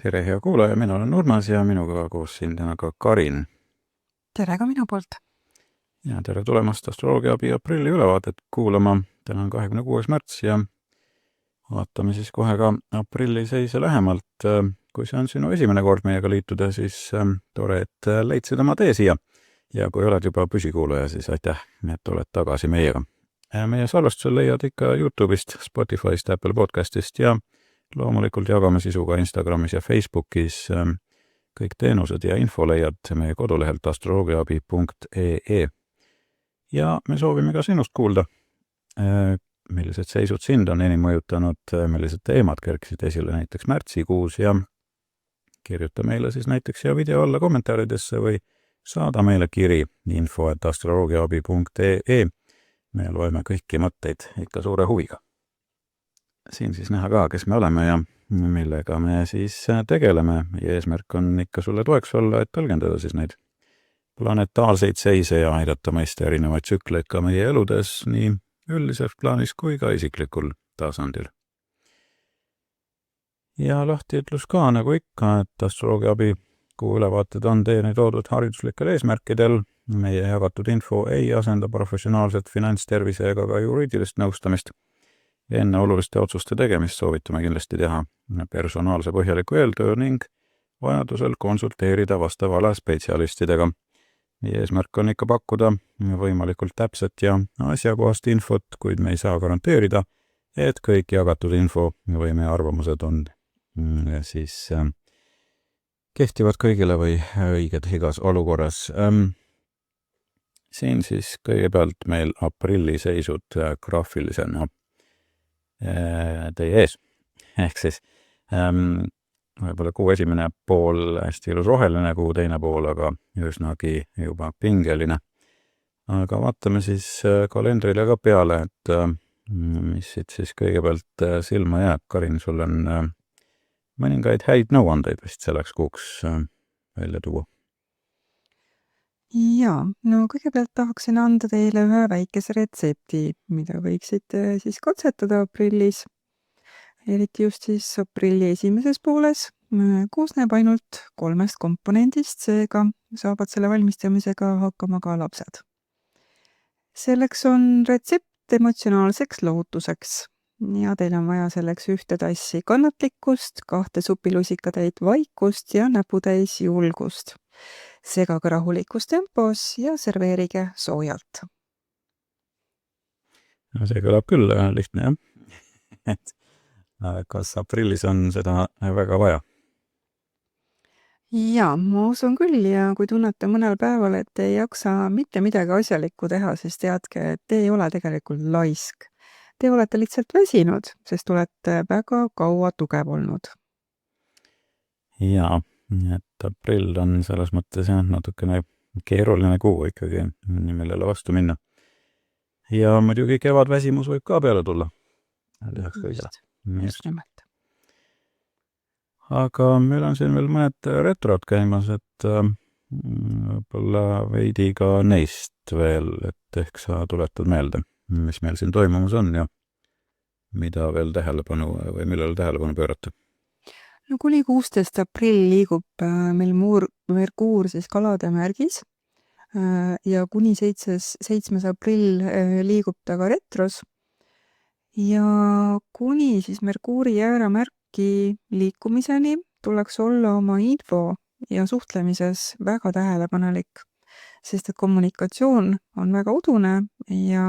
Tere, hea kuulaja, mina olen Urmas ja minuga koos siin täna ka Karin. Tere ka minu poolt. Ja tere tulemast astroloogiaabi aprilli ülevaadet kuulama. Täna on 26. märts ja vaatame siis kohe ka aprilli seise lähemalt. Kui see on sinu esimene kord meiega liituda, siis tore, et leidsid oma tee siia. Ja kui oled juba püsikuulaja, siis aitäh, et oled tagasi meiega. Meie salvestusel leiad ikka YouTube'ist, Spotify'st, Apple Podcast'ist ja loomulikult jagame sisu ka Instagramis ja Facebookis. Kõik teenused ja info leiad meie kodulehelt astroloogiaabi.ee. Ja me soovime ka sinust kuulda, millised seisud sind on enim mõjutanud, millised teemad kerkisid esile näiteks märtsikuus ja kirjuta meile siis näiteks siia video alla kommentaaridesse või saada meile kiri info@astroloogiaabi.ee. Me loeme kõiki mõtteid ikka suure huviga. Siin siis näha ka, kes me oleme ja millega me siis tegeleme. Meie eesmärk on ikka sulle toeks olla, et tõlgendada siis neid planetaarseid seise ja aidata mõista erinevaid tsükleid ka meie eludes nii üldises plaanis kui ka isiklikul tasandil. Ja lahtiütlus ka nagu ikka, et astroloogiaabi kuu ülevaated on teieni toodud hariduslikel eesmärkidel. Meie jagatud info ei asenda professionaalset finantstervise ega ka juriidilist nõustamist. Enne oluliste otsuste tegemist soovitame kindlasti teha personaalse põhjaliku eeltöö ning vajadusel konsulteerida vastava ala spetsialistidega. Meie eesmärk on ikka pakkuda võimalikult täpset ja asjakohast infot, kuid me ei saa garanteerida, et kõik jagatud info või meie arvamused on siis kehtivad kõigile või õiged igas olukorras. Siin siis kõigepealt meil aprilli seisud graafilisena teie ees. Ehk siis võib-olla kuu esimene pool hästi ilus roheline, kuu teine pool aga üsnagi juba pingeline. Aga vaatame siis kalendrile ka peale, et mis siit siis kõigepealt silma jääb. Karin, sul on mõningaid häid nõuandeid vist selleks kuuks välja tuua. Jaa, no kõigepealt tahaksin anda teile ühe väikese retsepti, mida võiksite siis katsetada aprillis. Eriti just siis aprilli esimeses pooles koosneb ainult 3 komponendist, seega saavad selle valmistamisega hakkama ka lapsed. Selleks on retsept emotsionaalseks lohutuseks ja teil on vaja selleks 1 tassi kannatlikkust, 2 supilusikatäit vaikust ja näputäis julgust. Segage rahulikus tempos ja serveerige soojalt. No see kõlab küll lihtne, jah. Et kas aprillis on seda väga vaja? Jaa, ma usun küll ja kui tunnete mõnel päeval, et ei jaksa mitte midagi asjalikku teha, siis teadke, et te ei ole tegelikult laisk. Te olete lihtsalt väsinud, sest olete väga kaua tugev olnud. Jaa, et aprill on selles mõttes natukene keeruline kuu ikkagi, millele vastu minna. Ja muidugi kevadväsimus võib ka peale tulla. Just nimelt. Aga meil on siin veel mõned retrod käimas, et võib-olla veidi ka neist veel, et ehk sa tuletad meelde, mis meil siin toimumas on ja mida veel tähelepanu või millele tähelepanu pöörata. No kuni 16. aprill liigub meil Merkuur siis kalade märgis ja kuni 7. aprill liigub ta ka retros ja kuni siis Merkuuri jääramärki liikumiseni tuleks olla oma info ja suhtlemises väga tähelepanelik, sest et kommunikatsioon on väga udune ja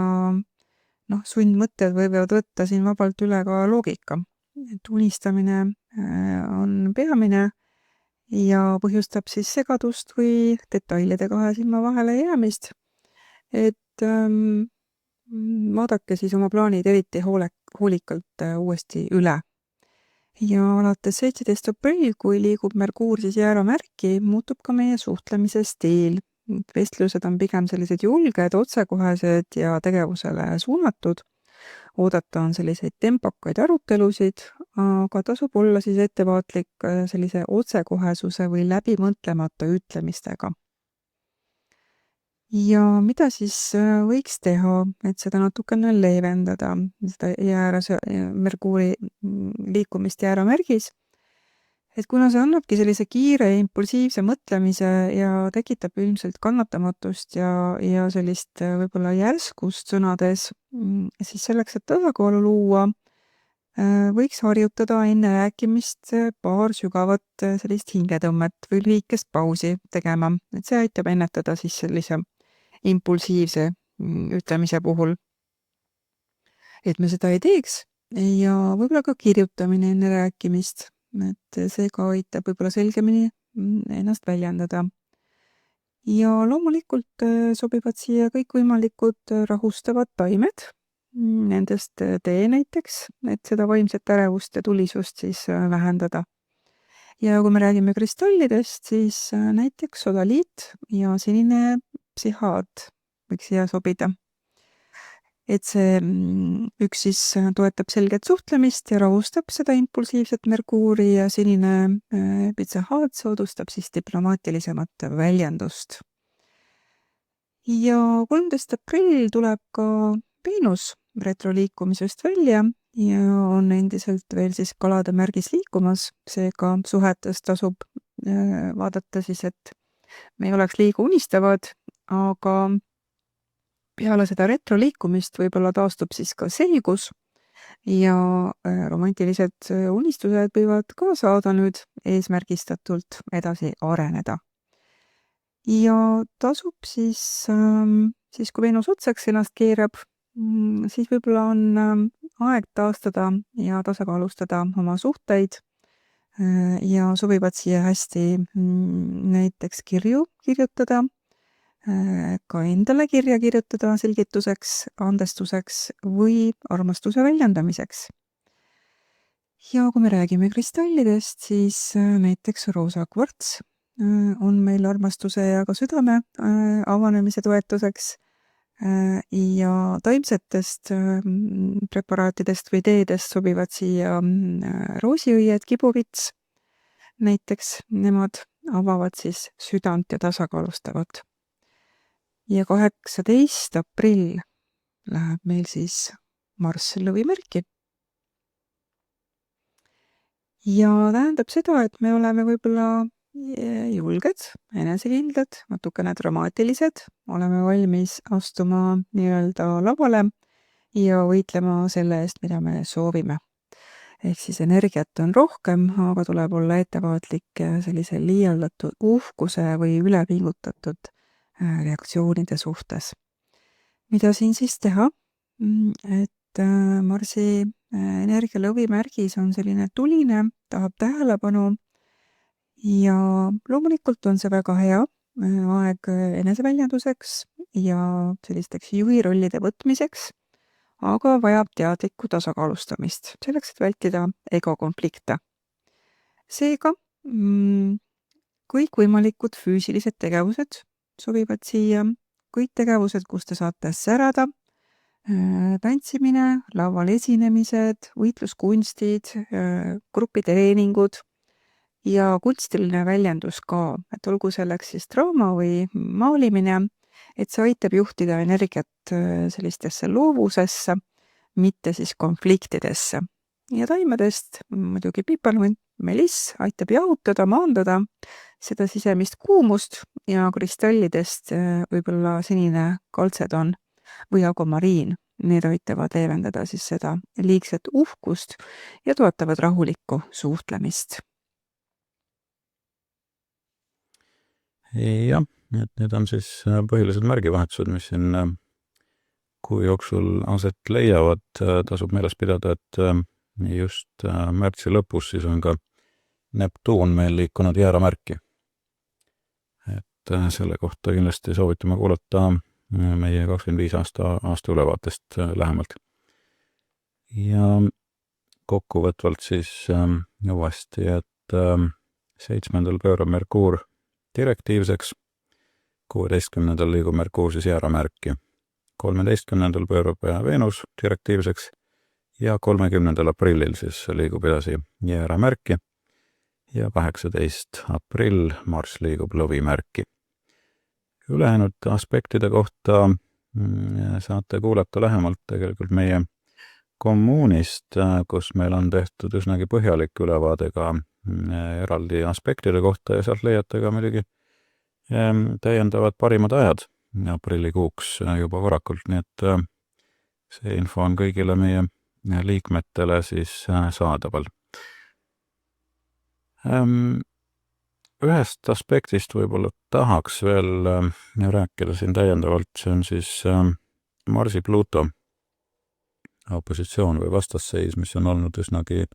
sundmõtted võivad võtta siin vabalt üle ka loogika. Et unistamine on peamine ja põhjustab siis segadust või detailide kahe silma vahele jäämist. Et vaadake siis oma plaanid eriti hoolikalt uuesti üle. Ja alates 17. aprill, kui liigub Merkuur siis jääramärki, muutub ka meie suhtlemise stiil. Vestlused on pigem sellised julged, otsekohesed ja tegevusele suunatud. Oodata on selliseid tempakaid arutelusid, aga tasub olla siis ettevaatlik sellise otsekohesuse või läbimõtlemata ütlemistega. Ja mida siis võiks teha, et seda natukene leevendada, seda Merkuuri liikumist jääramärgis? Et kuna see annabki sellise kiire ja impulsiivse mõtlemise ja tekitab ilmselt kannatamatust ja sellist võib-olla järskust sõnades, siis selleks, et tasakaalu luua, võiks harjutada enne rääkimist paar sügavat sellist hingetõmmet või lühikest pausi tegema. Et see aitab ennetada siis sellise impulsiivse ütlemise puhul. Et me seda ei teeks ja võib-olla ka kirjutamine enne rääkimist. Et see ka aitab võib-olla selgemini ennast väljendada. Ja loomulikult sobivad siia kõikvõimalikud rahustavad taimed, nendest tee näiteks, et seda vaimset ärevust ja tulisust siis vähendada. Ja kui me räägime kristallidest, siis näiteks sodaliit ja sinine psihaat võiks siia sobida. Et see üks siis toetab selget suhtlemist ja rahustab seda impulsiivset Merkuuri ja sinine psihaat soodustab siis diplomaatilisemat väljendust. Ja 13. aprill tuleb ka Veenus retroliikumisest välja ja on endiselt veel siis kalade märgis liikumas, seega suhetes tasub vaadata siis, et me ei oleks liiga unistavad, aga peale seda retroliikumist võib-olla taastub siis ka selgus ja romantilised unistused võivad ka saada nüüd eesmärgistatult edasi areneda. Ja tasub siis kui Veenus otsaks ennast keerab, siis võib-olla on aeg taastada ja tasakaalustada oma suhteid ja sobivad siia hästi näiteks kirju kirjutada, ka endale kirja kirjutada selgituseks, andestuseks või armastuse väljendamiseks. Ja kui me räägime kristallidest, siis näiteks roosa kvarts on meil armastuse ja ka südame avanemise toetuseks ja taimsetest preparaatidest või teedest sobivad siia roosiõied, kibuvits näiteks, nemad avavad siis südant ja tasakaalustavad. Ja 18. aprill läheb meil siis Marss lõvimärki. Ja tähendab seda, et me oleme võib-olla julged, enesekindlad, natukene dramaatilised, oleme valmis astuma nii-öelda lavale ja võitlema selle eest, mida me soovime. Ehk siis energiat on rohkem, aga tuleb olla ettevaatlik sellise liialdatud uhkuse või ülepingutatud reaktsioonide suhtes. Mida siin siis teha? Et Marsi energia lõvimärgis on selline tuline, tahab tähelepanu ja loomulikult on see väga hea aeg eneseväljenduseks ja sellisteks juhi rollide võtmiseks, aga vajab teadlikku tasakaalustamist, selleks, et vältida egokonflikte. Seega kõikvõimalikud füüsilised tegevused sobivad siia, kõik tegevused, kus te saate särada, tantsimine, laval esinemised, võitluskunstid, grupitreeningud ja kunstiline väljendus ka, et olgu selleks siis draama või maalimine, et see aitab juhtida energiat sellistesse loovusesse, mitte siis konfliktidesse. Ja taimedest muidugi piparmünt, meliss aitab jahutada, maandada seda sisemist kuumust ja kristallidest võib-olla sinine kaltsedon või akvamariin. Need aitavad leevendada siis seda liigset uhkust ja toetavad rahulikku suhtlemist. Jah, et need on siis põhilised märgivahetused, mis siin kuu jooksul aset leiavad. Tasub meeles pidada, et just märtsi lõpus siis on ka Neptuun meil liikunud jääramärki. Et selle kohta kindlasti soovitame kuulata meie 25 aasta ülevaatest lähemalt. Ja kokkuvõtvalt siis uuesti, et 7. pöörab Merkuur direktiivseks, 16. liigub Merkuur siis jääramärki, 13. pöörab Veenus direktiivseks ja 30. aprillil siis liigub edasi jääramärki ja 18. aprill Marss liigub lõvimärki. Ülejäänud aspektide kohta saate kuulata lähemalt tegelikult meie kommuunist, kus meil on tehtud üsnagi põhjalik ülevaade ka eraldi aspektide kohta ja sealt leiate ka muidugi täiendavad parimad ajad aprillikuuks juba varakult, nii et see info on kõigile meie liikmetele siis saadaval. Ühest aspektist võib-olla tahaks veel rääkida siin täiendavalt, see on siis Marsi-Pluto opositsioon või vastasseis, mis on olnud üsnagi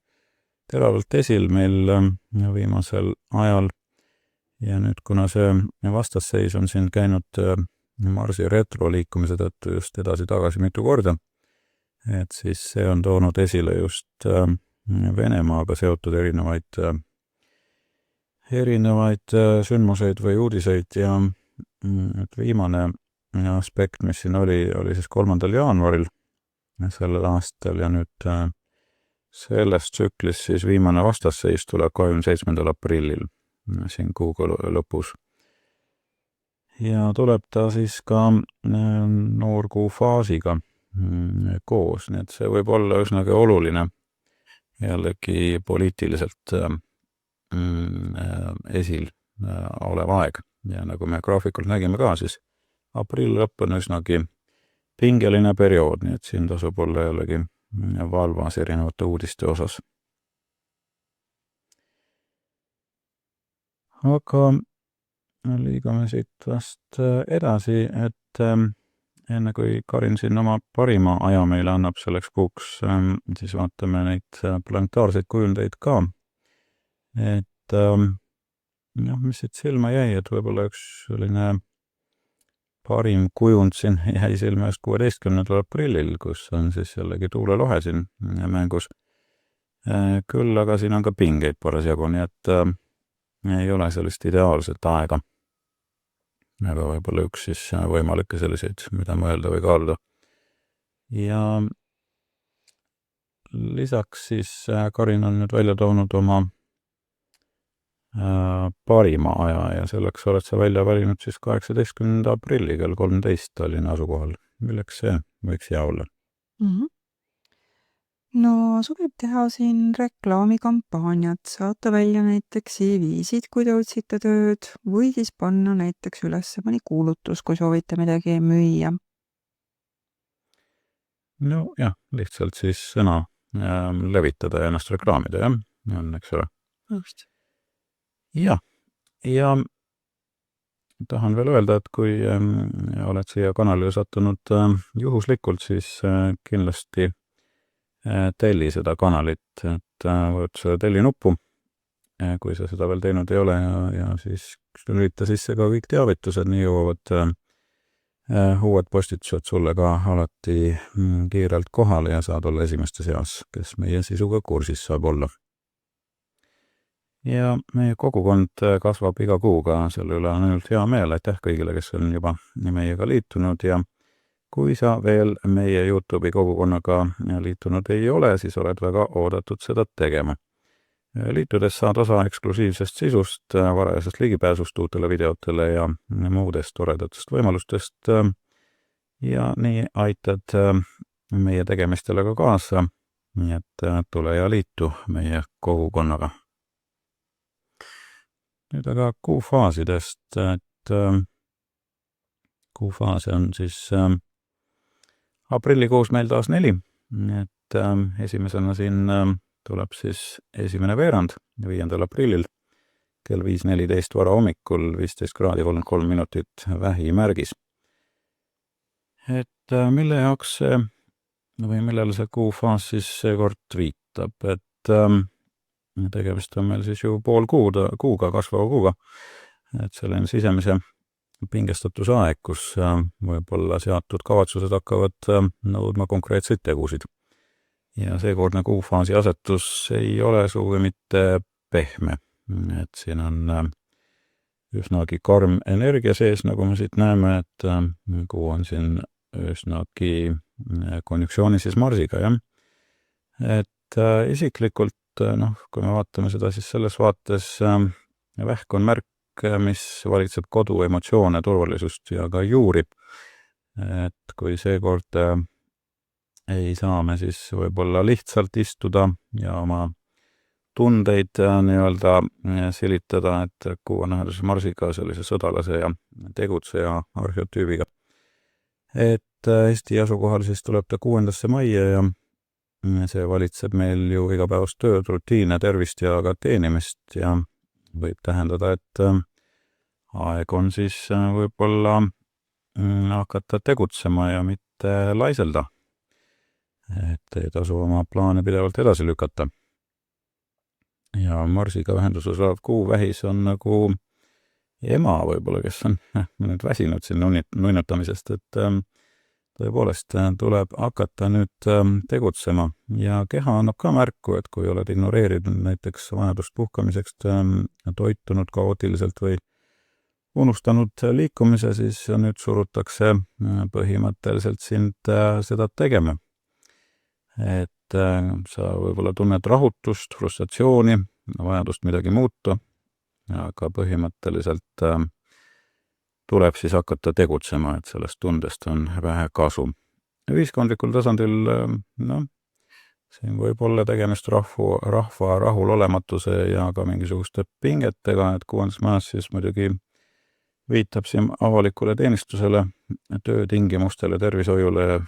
teravalt esil meil viimasel ajal. Ja nüüd, kuna see vastasseis on siin käinud Marsi retroliikumise tõttu just edasi-tagasi mitu korda, et siis see on toonud esile just Venemaaga seotud erinevaid sündmuseid või uudiseid ja viimane aspekt, mis siin oli siis 3. jaanuaril sellel aastal ja nüüd selles tsüklis siis viimane vastasseis tuleb 27. aprillil siin kuuga lõpus. Ja tuleb ta siis ka noorkuu faasiga koos, nii et see võib olla üsnagi oluline jällegi poliitiliselt esil olev aeg. Ja nagu me graafikult nägime ka, siis aprill lõpp on üsnagi pingeline periood, nii et siin tasub olla jällegi valvas erinevate uudiste osas. Aga liigume siit vast edasi, et enne kui Karin siin oma parima aja meile annab selleks kuuks, siis vaatame neid planetaarseid kujundeid ka. Et mis siit silma jäi, et võib-olla üks selline parim kujund siin jäi silma just 16. aprillil, kus on siis jällegi tuulelohe siin mängus. Küll aga siin on ka pingeid parasjagu, nii et ei ole sellist ideaalset aega. Aga võib-olla üks siis võimalikke selliseid, mida mõelda või kaaluda. Ja lisaks siis Karin on nüüd välja toonud oma parima aja ja selleks oled sa välja valinud siis 18. aprilli kell 13 Tallinna asukohal. Milleks see võiks hea olla? No sobib teha siin reklaamikampaaniat, saata välja näiteks CV-sid, kui te otsite tööd, või siis panna näiteks üles mõni kuulutus, kui soovite midagi müüa. No jah, lihtsalt siis sõna levitada ja ennast reklaamida, jah? On, eks ole. Just. Ja tahan veel öelda, et kui oled siia kanalile sattunud juhuslikult, siis kindlasti telli seda kanalit, et võid selle telli nuppu, kui sa seda veel teinud ei ole ja siis lülita sisse ka kõik teavitused, nii jõuavad uued postitused sulle ka alati kiirelt kohale ja saad olla esimeste seas, kes meie sisuga kursis saab olla. Ja meie kogukond kasvab iga kuuga, selle üle on ainult hea meel, aitäh kõigile, kes on juba meiega liitunud ja kui sa veel meie YouTube'i kogukonnaga liitunud ei ole, siis oled väga oodatud seda tegema. Liitudes saad osa eksklusiivsest sisust, varajasest ligipääsust uutele videotele ja muudest toredatest võimalustest ja nii aitad meie tegemistele ka kaasa, nii et tule ja liitu meie kogukonnaga. Nüüd aga kuufaasidest, et kuufaase on siis aprillikuus meil taas 4, et esimesena siin tuleb siis esimene veerand 5. aprillil kell 5.14 vara hommikul 15 kraadi 33 minutit vähimärgis. Et mille jaoks see või millele see kuufaas siis seekord viitab, et tegemist on meil siis ju pool kuuga, kasvava kuuga, et selline sisemise pingestatuse aeg, kus võib-olla seatud kavatsused hakkavad nõudma konkreetseid tegusid. Ja seekordne kuufaasi asetus ei ole sugugi mitte pehme, et siin on üsnagi karm energia sees, nagu me siit näeme, et kuu on siin üsnagi konjunktsioonis siis Marsiga, jah. Et isiklikult, kui me vaatame seda siis selles vaates, vähk on märk, mis valitseb kodu, emotsioone, turvalisust ja ka juurib. Et kui seekord ei saa me siis võib-olla lihtsalt istuda ja oma tundeid nii-öelda silitada, et kuu on näha Marsiga sellise sõdalase ja tegutseja arheotüübiga. Et Eesti asukohal siis tuleb ta 6. majja ja see valitseb meil ju igapäevast tööd, rutiine, tervist ja ka teenimist ja võib tähendada, et aeg on siis võib-olla hakata tegutsema ja mitte laiselda. Et ei tasu oma plaane pidevalt edasi lükata. Ja Marsiga ühenduses olev kuuvähis on nagu ema võib-olla, kes on nüüd väsinud siin nunnutamisest, et tõepoolest tuleb hakata nüüd tegutsema ja keha annab ka märku, et kui oled ignoreerinud näiteks vajadust puhkamiseks, toitunud kaootiliselt või unustanud liikumise, siis nüüd surutakse põhimõtteliselt sind seda tegema. Et sa võib-olla tunned rahutust, frustratsiooni, vajadust midagi muuta, aga põhimõtteliselt tuleb siis hakata tegutsema, et sellest tundest on vähe kasu. Ühiskondlikul tasandil, siin võib olla tegemist rahva rahulolematuse ja ka mingisuguste pingetega, et 6. majas siis muidugi viitab siin avalikule teenistusele, töötingimustele, tervishoiule,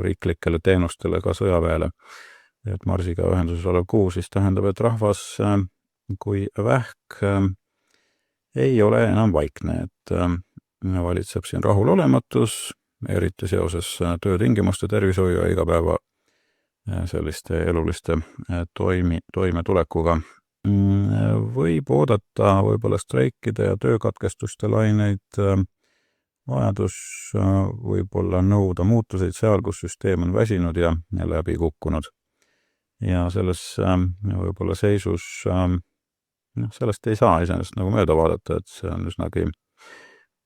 riiklikele teenustele, ka sõjaväele. Et Marsiga ühenduses olev kuu siis tähendab, et rahvas kui vähk ei ole enam vaikne, et valitseb siin rahulolematus, eriti seoses töötingimuste, tervishoiu ja igapäeva selliste eluliste toimetulekuga. Võib oodata võib-olla streikide ja töökatkestuste laineid, vajadus võib-olla nõuda muutuseid seal, kus süsteem on väsinud ja läbi kukkunud. Ja selles võib-olla seisus, sellest ei saa iseenesest nagu mööda vaadata, et see on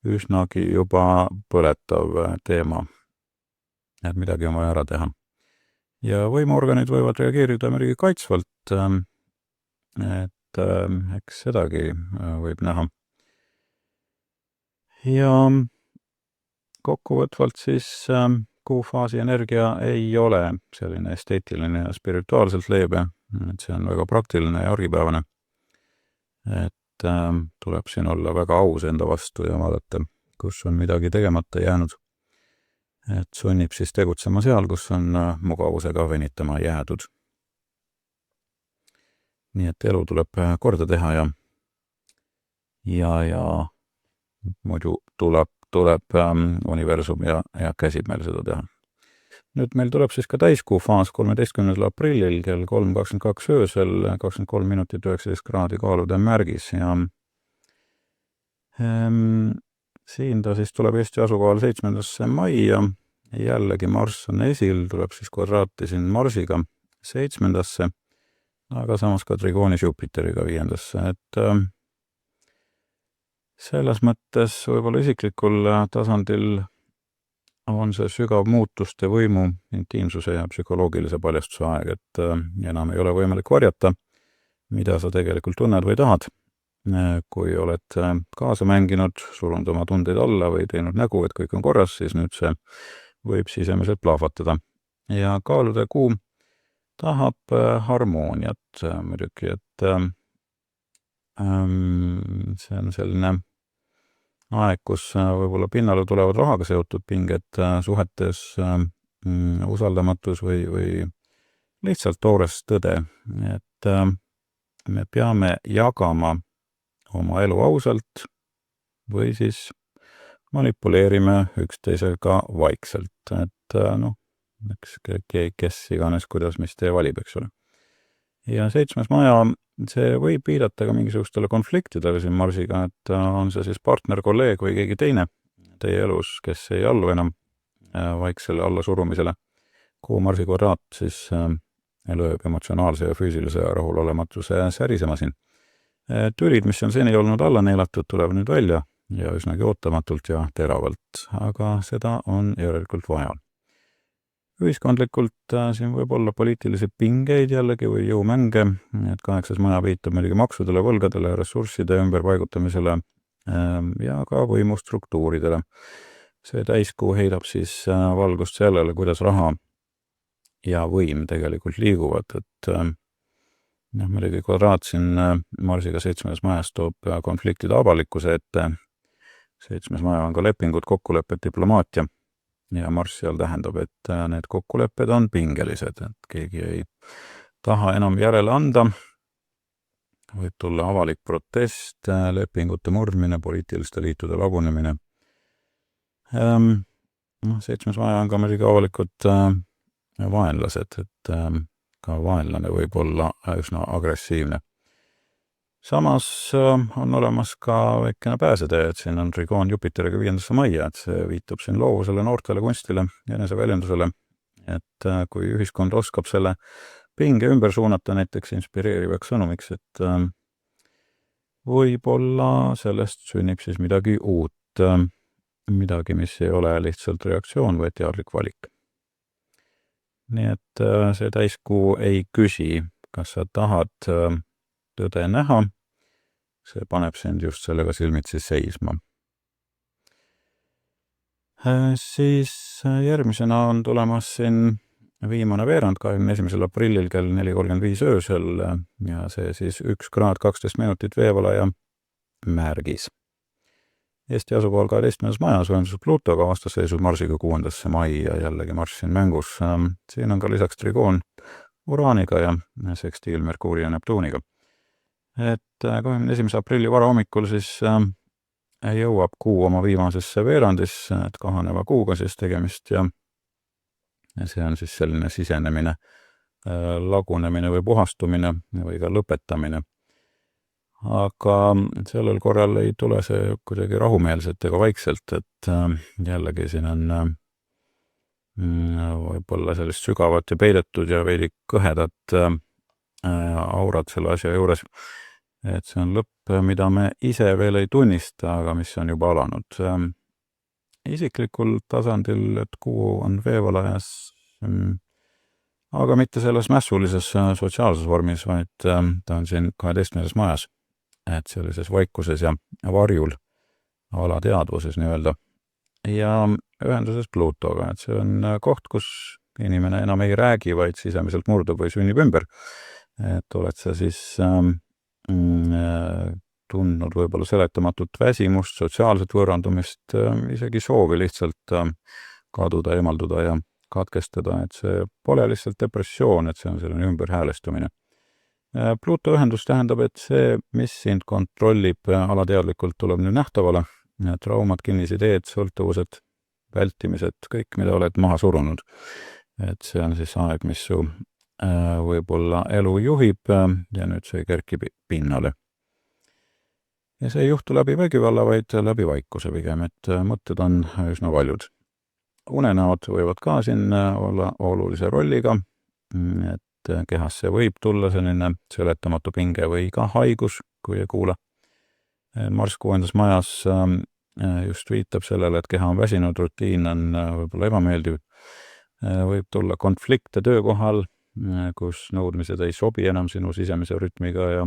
üsnagi juba põletav teema, et midagi on vaja ära teha. Ja võimuorganid võivad reageerida muidugi kaitsvalt, et eks sedagi võib näha. Ja kokkuvõtvalt siis kuufaasi energia ei ole selline esteetiline ja spirituaalselt leebe, et see on väga praktiline ja argipäevane. Et tuleb siin olla väga aus enda vastu ja vaadata, kus on midagi tegemata jäänud. Et sunnib siis tegutsema seal, kus on mugavusega venitama jäädud. Nii et elu tuleb korda teha ja muidu tuleb universum ja käsib meil seda teha. Nüüd meil tuleb siis ka täiskuu faas 13. aprillil kell 3:22 öösel, 23 minutit 19 kraadi kaalude märgis ja siin ta siis tuleb Eesti asukohal 7. majja. Jällegi Marss on esil, tuleb siis kvadraati siin Marsiga 7. aga samas ka trigoonis Jupiteriga 5. Et selles mõttes võib-olla isiklikul tasandil on see sügav muutuste võimu, intiimsuse ja psühholoogilise paljastuse aeg, et enam ei ole võimalik varjata, mida sa tegelikult tunned või tahad. Kui oled kaasa mänginud, surunud oma tundeid alla või teinud nägu, et kõik on korras, siis nüüd see võib sisemiselt plahvatada. Ja kaalude kuu tahab harmooniat muidugi, et see on selline aeg, kus võib-olla pinnale tulevad rahaga seotud pinged suhetes, usaldamatus või lihtsalt toores tõde, et me peame jagama oma elu ausalt või siis manipuleerime üksteisega vaikselt, et eks kes iganes, kuidas mis tee valib, eks ole. Ja 7. maja, see võib viidata ka mingisugustele konfliktidele siin Marsiga, et on see siis partner, kolleeg või keegi teine teie elus, kes ei allu enam vaiksele allasurumisele. Kuu Marsi kvadraat siis lööb emotsionaalse ja füüsilise rahulolematuse särisema siin. Tülid, mis on seni olnud alla neelatud, tuleb nüüd välja ja üsnagi ootamatult ja teravalt, aga seda on järelikult vaja. Ühiskondlikult siin võib olla poliitilisi pingeid jällegi või jõumänge, et 8. maja viitab muidugi maksudele, võlgadele, ressursside ümberpaigutamisele ja ka võimustruktuuridele. see täiskuu heidab siis valgust sellele, kuidas raha ja võim tegelikult liiguvad, et muidugi kvadraat siin Marsiga 7. majas toob konfliktide avalikkuse ette. 7. maja on ka lepingud, kokkulepped, diplomaatia ja Marss seal tähendab, et need kokkulepped on pingelised, et keegi ei taha enam järele anda. Võib tulla avalik protest, lepingute murdmine, poliitiliste liitude lagunemine. 7. maja on ka muidugi avalikud vaenlased, et ka vaenlane võib olla üsna agressiivne. Samas on olemas ka väikene pääsetee, et siin on trigoon Jupiteriga 5. majja, et see viitab siin loovusele, noortele kunstile, eneseväljendusele, et kui ühiskond oskab selle pinge ümber suunata näiteks inspireerivaks sõnumiks, et võib-olla sellest sünnib siis midagi uut, midagi, mis ei ole lihtsalt reaktsioon, vaid teadlik valik. Nii et see täiskuu ei küsi, kas sa tahad tõde näha, see paneb sind just sellega silmitsi seisma. Siis järgmisena on tulemas siin viimane veerand 21. aprillil kell 4:35 öösel ja see siis 1 kraad 12 minutit veevala ja märgis. Eesti asukohal 12. majas ühenduses Pluutoga vastasseisus Marsiga 6. mai ja jällegi Marss siin mängus. Siin on ka lisaks trigoon Uraaniga ja sekstiil Merkuuri ja Neptuuniga. Et 21. aprilli varahommikul siis jõuab kuu oma viimasesse veerandisse, et kahaneva kuuga siis tegemist ja see on siis selline sisenemine, lagunemine või puhastumine või ka lõpetamine. Aga sellel korral ei tule see kuidagi rahumeelselt ega vaikselt, et jällegi siin on võib-olla sellist sügavat ja peidetud ja veidi kõhedat aurat selle asja juures, et see on lõpp, mida me ise veel ei tunnista, aga mis on juba alanud. Isiklikul tasandil, et kuu on veevalajas, aga mitte selles mässulises sotsiaalses vormis, vaid ta on siin 12. majas, et sellises vaikuses ja varjul, alateadvuses nii-öelda, ja ühenduses Pluutoga, et see on koht, kus inimene enam ei räägi, vaid sisemiselt murdub või sünnib ümber. Et oled sa siis tundnud võib-olla seletamatut väsimust, sotsiaalset võõrandumist, isegi soovi lihtsalt kaduda, eemalduda ja katkestada, et see pole lihtsalt depressioon, et see on selline ümberhäälestumine. Pluuto ühendus tähendab, et see, mis sind kontrollib alateadlikult, tuleb nüüd nähtavale, traumad, kinnisideed, sõltuvused, vältimised, kõik, mida oled maha surunud. Et see on siis aeg, mis su võib-olla elu juhib ja nüüd see kerkib pinnale. Ja see ei juhtu läbi vägivalla, vaid läbi vaikuse pigem, et mõtted on üsna valjud. Unenäod võivad ka siin olla olulise rolliga, et kehasse võib tulla selline seletamatu pinge või ka haigus, kui ei kuula. Marss 6. majas just viitab sellele, et keha on väsinud, rutiin on võib-olla ebameeldiv. Võib tulla konflikte töökohal, kus nõudmised ei sobi enam sinu sisemise rütmiga ja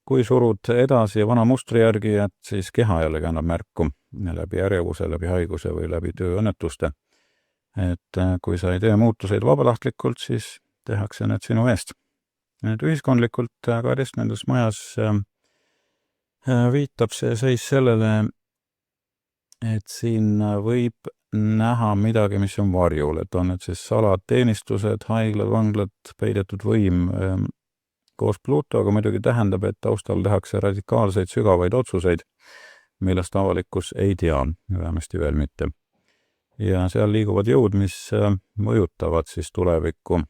kui surud edasi vana mustri järgi, et siis keha jällegi annab märku läbi ärevuse, läbi haiguse või läbi tööõnnetuste. Et kui sa ei tee muutuseid vabatahtlikult, siis tehakse need sinu eest. Nüüd ühiskondlikult 12. majas viitab see seis sellele, et siin võib näha midagi, mis on varjul, et on need siis salateenistused, haiglad, vanglad, peidetud võim koos Pluutoga muidugi tähendab, et taustal tehakse radikaalseid sügavaid otsuseid, millest avalikkus ei tea, vähemasti veel mitte. Ja seal liiguvad jõud, mis mõjutavad siis tulevikku,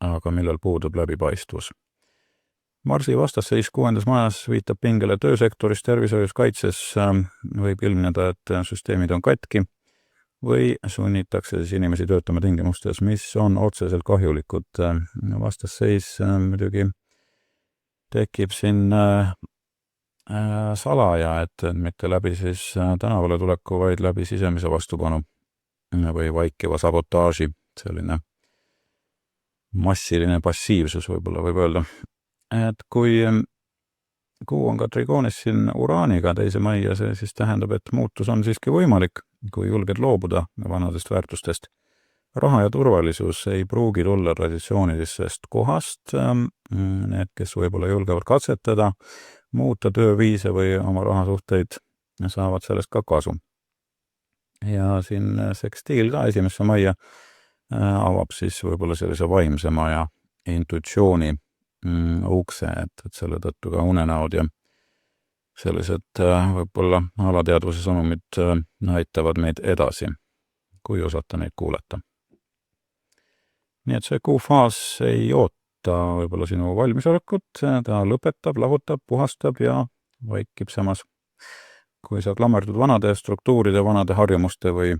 aga millel puudub läbipaistvus. Marsi vastasseis 6. majas viitab pingele töösektoris, tervishoius, kaitses, võib ilmneda, et süsteemid on katki või sunnitakse siis inimesi töötama tingimustes, mis on otseselt kahjulikud. Vastasseis muidugi tekib siin salaja, et mitte läbi siis tänavale tuleku, vaid läbi sisemise vastupanu või vaikiva sabotaaži, selline massiline passiivsus võib-olla võib öelda. Et kui kuu on ka trigoonis siin Uraaniga 2. mai ja see siis tähendab, et muutus on siiski võimalik, kui julged loobuda vanadest väärtustest. Raha ja turvalisus ei pruugi tulla traditsioonilisest kohast. Need, kes võib-olla julgevad katsetada, muuta tööviise või oma rahasuhteid, saavad sellest ka kasu. Ja siin sekstiil ka esimesse majja avab siis võib-olla sellise vaimsema ja intuitsiooni ukse, et selle tõttu ka unenäod ja sellised võib-olla alateadvuse sõnumid näitavad meid edasi, kui osata neid kuulata. Nii et see kuufaas ei oota võib-olla sinu valmisolekut, ta lõpetab, lahutab, puhastab ja vaikib samas. Kui sa klammerdud vanade struktuuride, vanade harjumuste või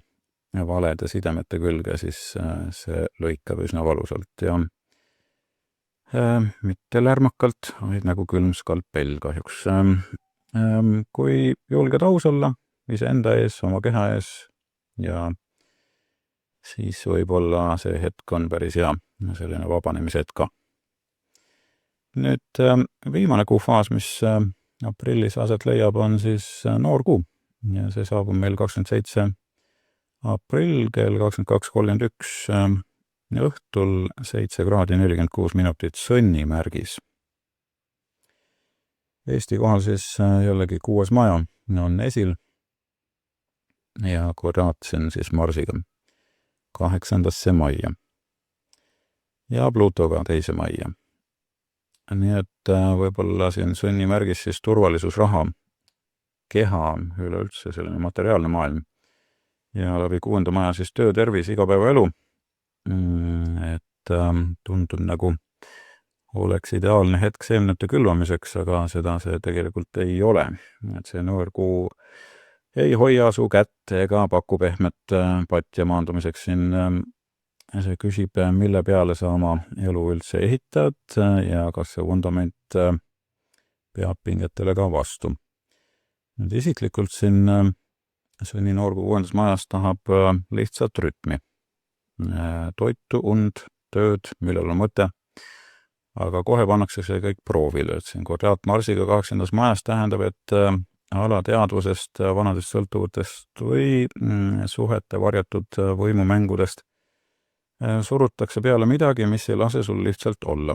valede sidemete külge, siis see lõikab üsna valusalt ja mitte lärmakalt, vaid nagu külm skalpell kahjuks. Kui julged aus olla iseenda ees, oma keha ees ja siis võib-olla see hetk on päris hea, selline vabanemishetk ka. Nüüd viimane kuufaas, mis aprillis aset leiab, on siis noorkuu ja see saabub meil 27. aprill kell 22.31 õhtul 7 kraadi 46 minutit sõnnimärgis. Eesti kohal siis jällegi 6. maja on esil ja kvadraat siin siis Marsiga 8. majja ja Pluutoga 2. majja. Nii et võib-olla siin sõnnimärgis siis turvalisus, raha, keha, üleüldse selline materiaalne maailm ja läbi 6. maja siis töö, tervis, igapäevaelu. Et tundub nagu oleks ideaalne hetk seemnete külvamiseks, aga seda see tegelikult ei ole. Et see noorkuu ei hoia su kätt ega paku pehmet patja maandumiseks siin. See küsib, mille peale sa oma elu üldse ehitad ja kas see vundament peab pingetele ka vastu. Nüüd isiklikult siin sõnni noorkuu 6. majas tahab lihtsalt rütmi. Toitu, und, tööd, millel on mõte, aga kohe pannakse see kõik proovile. Et siin kvadraat Marsiga 8. majas tähendab, et alateadvusest, vanadest sõltuvutest või suhete varjatud võimumängudest surutakse peale midagi, mis ei lase sul lihtsalt olla.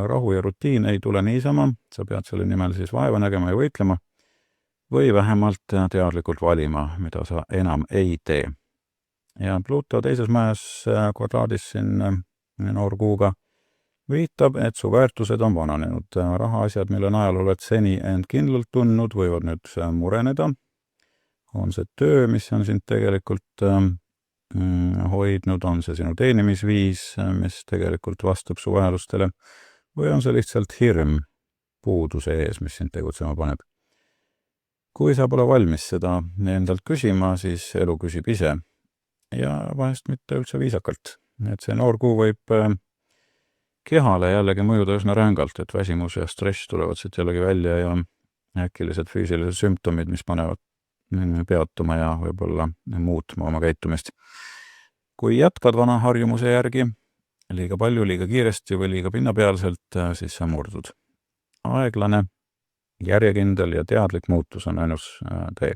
Rahu ja rutiin ei tule niisama, sa pead selle nimel siis vaeva nägema ja võitlema või vähemalt teadlikult valima, mida sa enam ei tee. Ja Pluuto 2. majas kvadraadis siin noorkuuga viitab, et su väärtused on vananenud. Rahaasjad, mille najal oled seni end kindlalt tundnud, võivad nüüd mureneda. On see töö, mis on sind tegelikult hoidnud, on see sinu teenimisviis, mis tegelikult vastab su vajadustele, või on see lihtsalt hirm puuduse ees, mis sind tegutsema paneb. Kui sa pole valmis seda endalt küsima, siis elu küsib ise ja vahest mitte üldse viisakalt. Et see noorkuu võib kehale jällegi mõjuda üsna rängalt, et väsimus ja stress tulevad siit jällegi välja ja äkilised füüsilised sümptomid, mis panevad peatuma ja võib-olla muutma oma käitumist. Kui jätkad vana harjumuse järgi, liiga palju, liiga kiiresti või liiga pinnapealselt, siis sa murdud. Aeglane, järjekindel ja teadlik muutus on ainus tee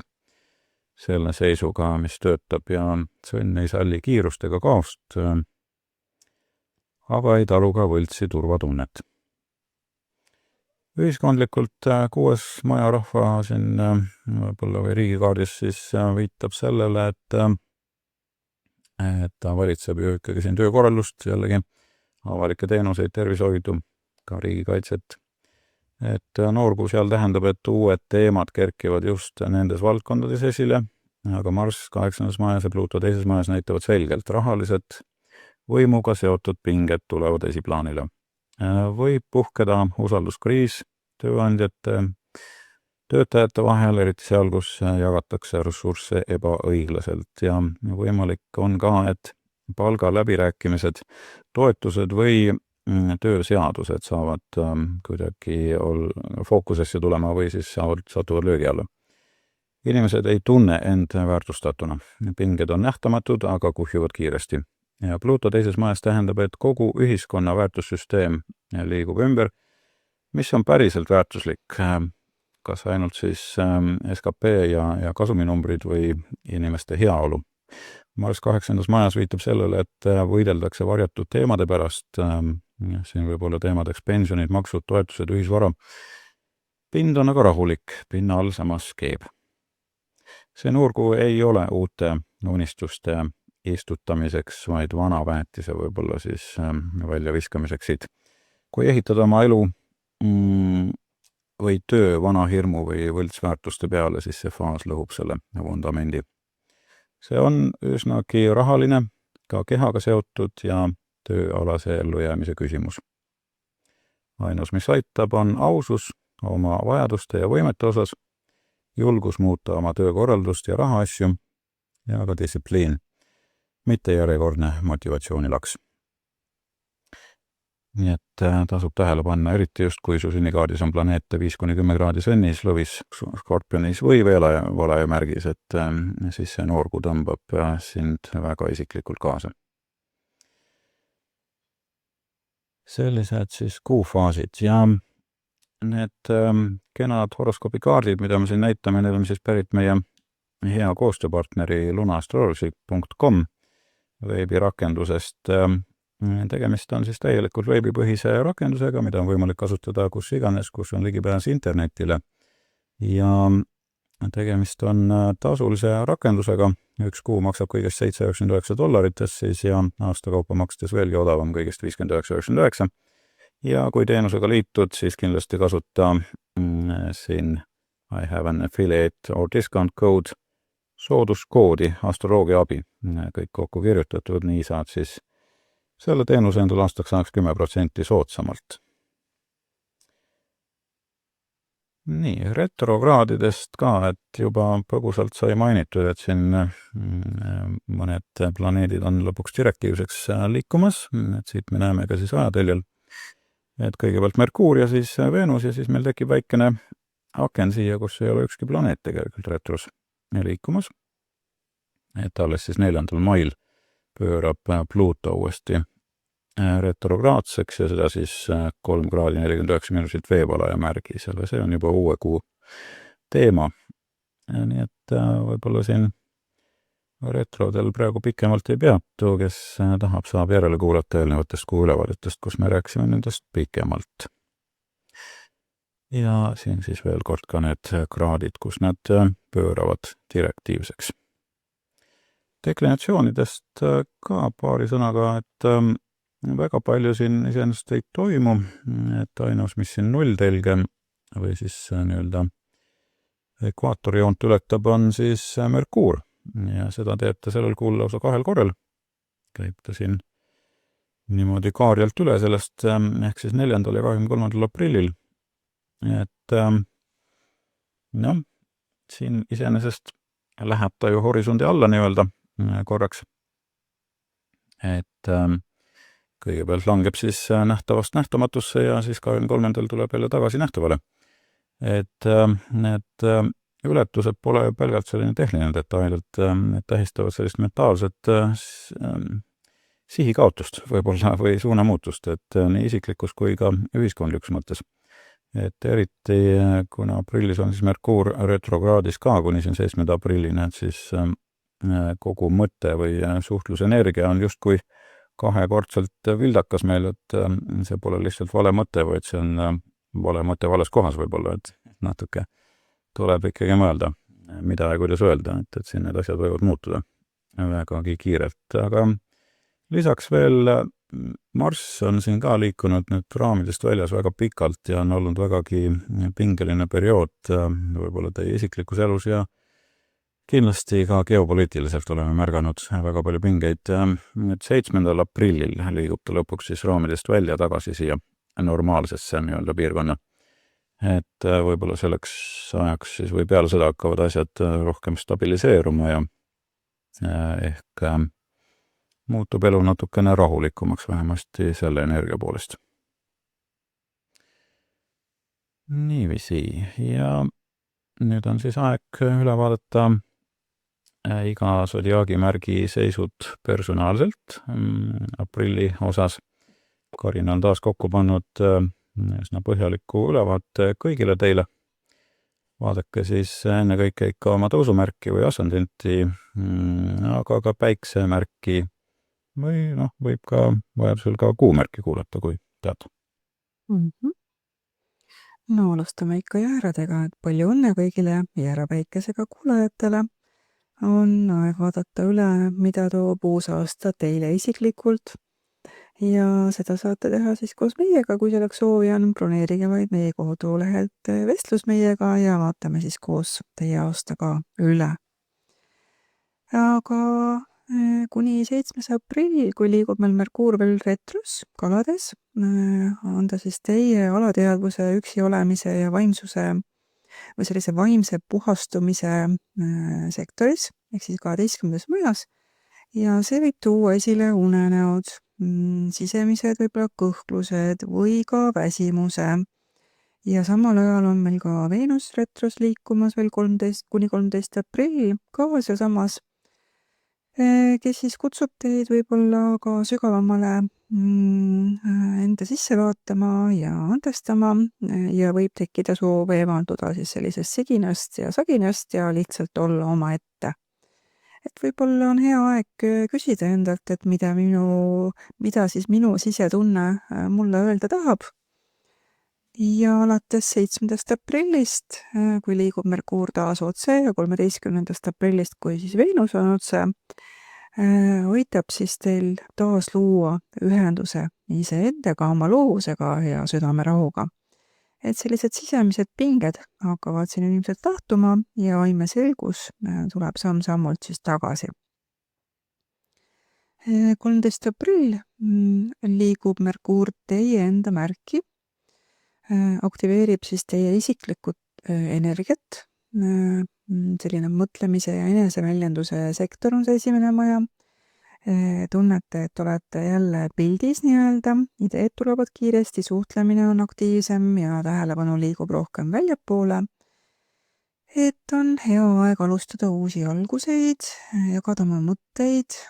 selle seisuga, mis töötab ja sõnn ei salli kiirust ega kaost, aga ei talu ka võltsi turvatunnet. Ühiskondlikult 6. maja rahva siin võib-olla või riigikaardis siis viitab sellele, et ta valitseb ju ikkagi siin töökorraldust, jällegi avalikke teenuseid, tervishoidu, ka riigikaitset. Et noorkuu seal tähendab, et uued teemad kerkivad just nendes valdkondades esile, aga Marss 8. majas ja Pluuto 2. majas näitavad selgelt rahalised võimuga seotud pinged tulevad esiplaanile. Võib puhkeda usalduskriis tööandjate, töötajate vahel, eriti seal, kus jagatakse ressursse ebaõiglaselt ja võimalik on ka, et palga läbirääkimised, toetused või tööseadused saavad kuidagi fookusesse tulema või siis satuvad löögi alla. Inimesed ei tunne end väärtustatuna. Pinged on nähtamatud, aga kuhjuvad kiiresti. Ja Pluuto 2. majas tähendab, et kogu ühiskonna väärtussüsteem liigub ümber, mis on päriselt väärtuslik. kas ainult siis SKP ja kasuminumbrid või inimeste heaolu. Marss 8. majas viitab sellele, et võideldakse varjatud teemade pärast, siin võib olla teemadeks pensionid, maksud, toetused, ühisvara. Pind on aga rahulik, pinna all samas keeb. See noorkuu ei ole uute unistuste istutamiseks, vaid vana väetise võib-olla siis välja viskamiseks siit. Kui ehitada oma elu või töö vana hirmu või võltsväärtuste peale, siis see faas lõhub selle vundamendi. See on üsnagi rahaline, ka kehaga seotud ja tööalase ellujäämise küsimus. Ainus, mis aitab, on ausus oma vajaduste ja võimete osas, julgus muuta oma töökorraldust ja rahaasju ja ka distsipliin, mitte järjekordne motivatsioonilaks. Nii et tasub tähele panna, eriti just kui su sünnikaardis on planeete 5-10 kraadi sõnnis, lõvis, skorpionis või veelaja märgis, et siis see noorkuu tõmbab sind väga isiklikult kaasa. Sellised siis kuufaasid ja need kenad horoskoobikaardid, mida me siin näitame, need on siis pärit meie hea koostööpartneri lunaastrology.com veebirakendusest. Tegemist on siis täielikult veebipõhise rakendusega, mida on võimalik kasutada kus iganes, kus on ligipääs internetile. Ja tegemist on tasulise rakendusega, üks kuu maksab kõigest $799 siis ja aasta kaupa makstes veelgi odavam kõigest $59.99. Ja kui teenusega liitud, siis kindlasti kasuta siin I have an affiliate or discount code sooduskoodi astroloogia abi. Kõik kokku kirjutatud, nii saad siis selle teenuse endal aastaks saaks 10% soodsamalt. Nii, retrokraadidest ka, et juba põgusalt sai mainitud, et siin mõned planeedid on lõpuks direktiivseks liikumas, et siit me näeme ka siis ajateljel, et kõigepealt Merkuur ja siis Venus ja siis meil tekib väikene aken siia, kus ei ole ükski planeet tegelikult retros liikumas. Et alles siis 4. mail pöörab Pluto uuesti retrograadseks ja seda siis 3 kraadi 49 minutit veepalaja märgis, aga see on juba uue kuu teema. Nii et võib-olla siin retrodel praegu pikemalt ei peatu, kes tahab, saab järele kuulata eelnevatest kuu ülevaadetest, kus me rääkisime nendest pikemalt. Ja siin siis veel kord ka need kraadid, kus nad pööravad direktiivseks. Deklinatsioonidest ka paari sõnaga, et väga palju siin iseenesest ei toimu, et ainus, mis siin nulltelge või siis nii-öelda ekvaatorijoont ületab, on siis Merkuur. Ja seda teeb ta sellel kuul lausa 2 korral. Käib ta siin niimoodi kaarjalt üle sellest, ehk siis 4. ja 23. aprillil. Et siin iseenesest läheb ta ju horisondi alla nii-öelda korraks. Et kõigepealt langeb siis nähtavast nähtamatusse ja siis 23. tuleb jälle tagasi nähtavale. Et need ületused pole pelgalt selline tehniline detail, et need tähistavad sellist mentaalset sihikaotust võib-olla või suunamuutust, et nii isiklikus kui ka ühiskondlikus mõttes. Et eriti, kuna aprillis on siis Merkuur retrokraadis ka kuni siin 7. aprillini, et siis kogu mõte või suhtlusenergia on justkui 2-kordselt vildakas meil, et see pole lihtsalt vale mõte, vaid see on vale mõte vales kohas võib-olla, et natuke tuleb ikkagi mõelda, mida ja kuidas öelda, et siin need asjad võivad muutuda vägagi kiirelt. Aga lisaks veel Marss on siin ka liikunud nüüd raamidest väljas väga pikalt ja on olnud vägagi pingeline periood võib-olla teie isiklikus elus ja kindlasti ka geopoliitiliselt oleme märganud väga palju pingeid. 7. aprillil liigub ta lõpuks siis raamidest välja tagasi siia normaalsesse nii-öelda piirkonna. Et võib-olla selleks ajaks siis või peale seda hakkavad asjad rohkem stabiliseeruma ja ehk muutub elu natukene rahulikumaks vähemasti selle energia poolest. Niiviisi, ja nüüd on siis aeg üle vaadata iga sodiaagimärgi seisud personaalselt aprilli osas. Karin on taas kokku pannud üsna põhjaliku ülevaate kõigile teile. vaadake siis ennekõike ikka oma tõusumärki või ascendenti, aga ka päiksemärki või võib ka vajadusel ka kuumärki kuulata, kui tead. No alustame ikka jääradega, et palju õnne kõigile Jäärapäikesega kuulajatele. On aeg vaadata üle, mida toob uus aasta teile isiklikult. Ja seda saate teha siis koos meiega, kui selleks soovi on. Broneerige vaid meie kodulehelt vestlus meiega ja vaatame siis koos teie aasta ka üle. Aga kuni 7. aprill, kui liigub meil Merkuur veel retros kalades, on ta siis teie alateadvuse, üksi olemise ja vaimsuse või sellise vaimse puhastumise sektoris, ehk siis 12. majas, ja see võib tuua esile unenäod, sisemised võib-olla kõhklused või ka väsimuse. Ja samal ajal on meil ka Veenus retros liikumas veel 13 kuni 13. aprill ka sealsamas, kes siis kutsub teid võib-olla ka sügavamale enda sisse vaatama ja andestama ja võib tekkida soov eemalduda siis sellisest siginast ja saginast ja lihtsalt olla omaette. Et võib-olla on hea aeg küsida endalt, et mida siis minu sisetunne mulle öelda tahab. Ja alates 7. aprillist, kui liigub Merkuur taas otse ja 13. aprillist, kui siis Veenus on otse, aitab siis teil taas luua ühenduse iseendaga, oma loovusega ja südamerahuga. Et sellised sisemised pinged hakkavad siin ilmselt tahtuma ja aimeselgus tuleb samm-sammult siis tagasi. 13. aprill liigub Merkuur teie enda märki, aktiveerib siis teie isiklikku energiat, selline mõtlemise ja eneseväljenduse sektor on see 1. maja. Tunnete, et olete jälle pildis nii-öelda, ideed tulevad kiiresti, suhtlemine on aktiivsem ja tähelepanu liigub rohkem väljapoole. Et on hea aeg alustada uusi alguseid, jagada oma mõtteid,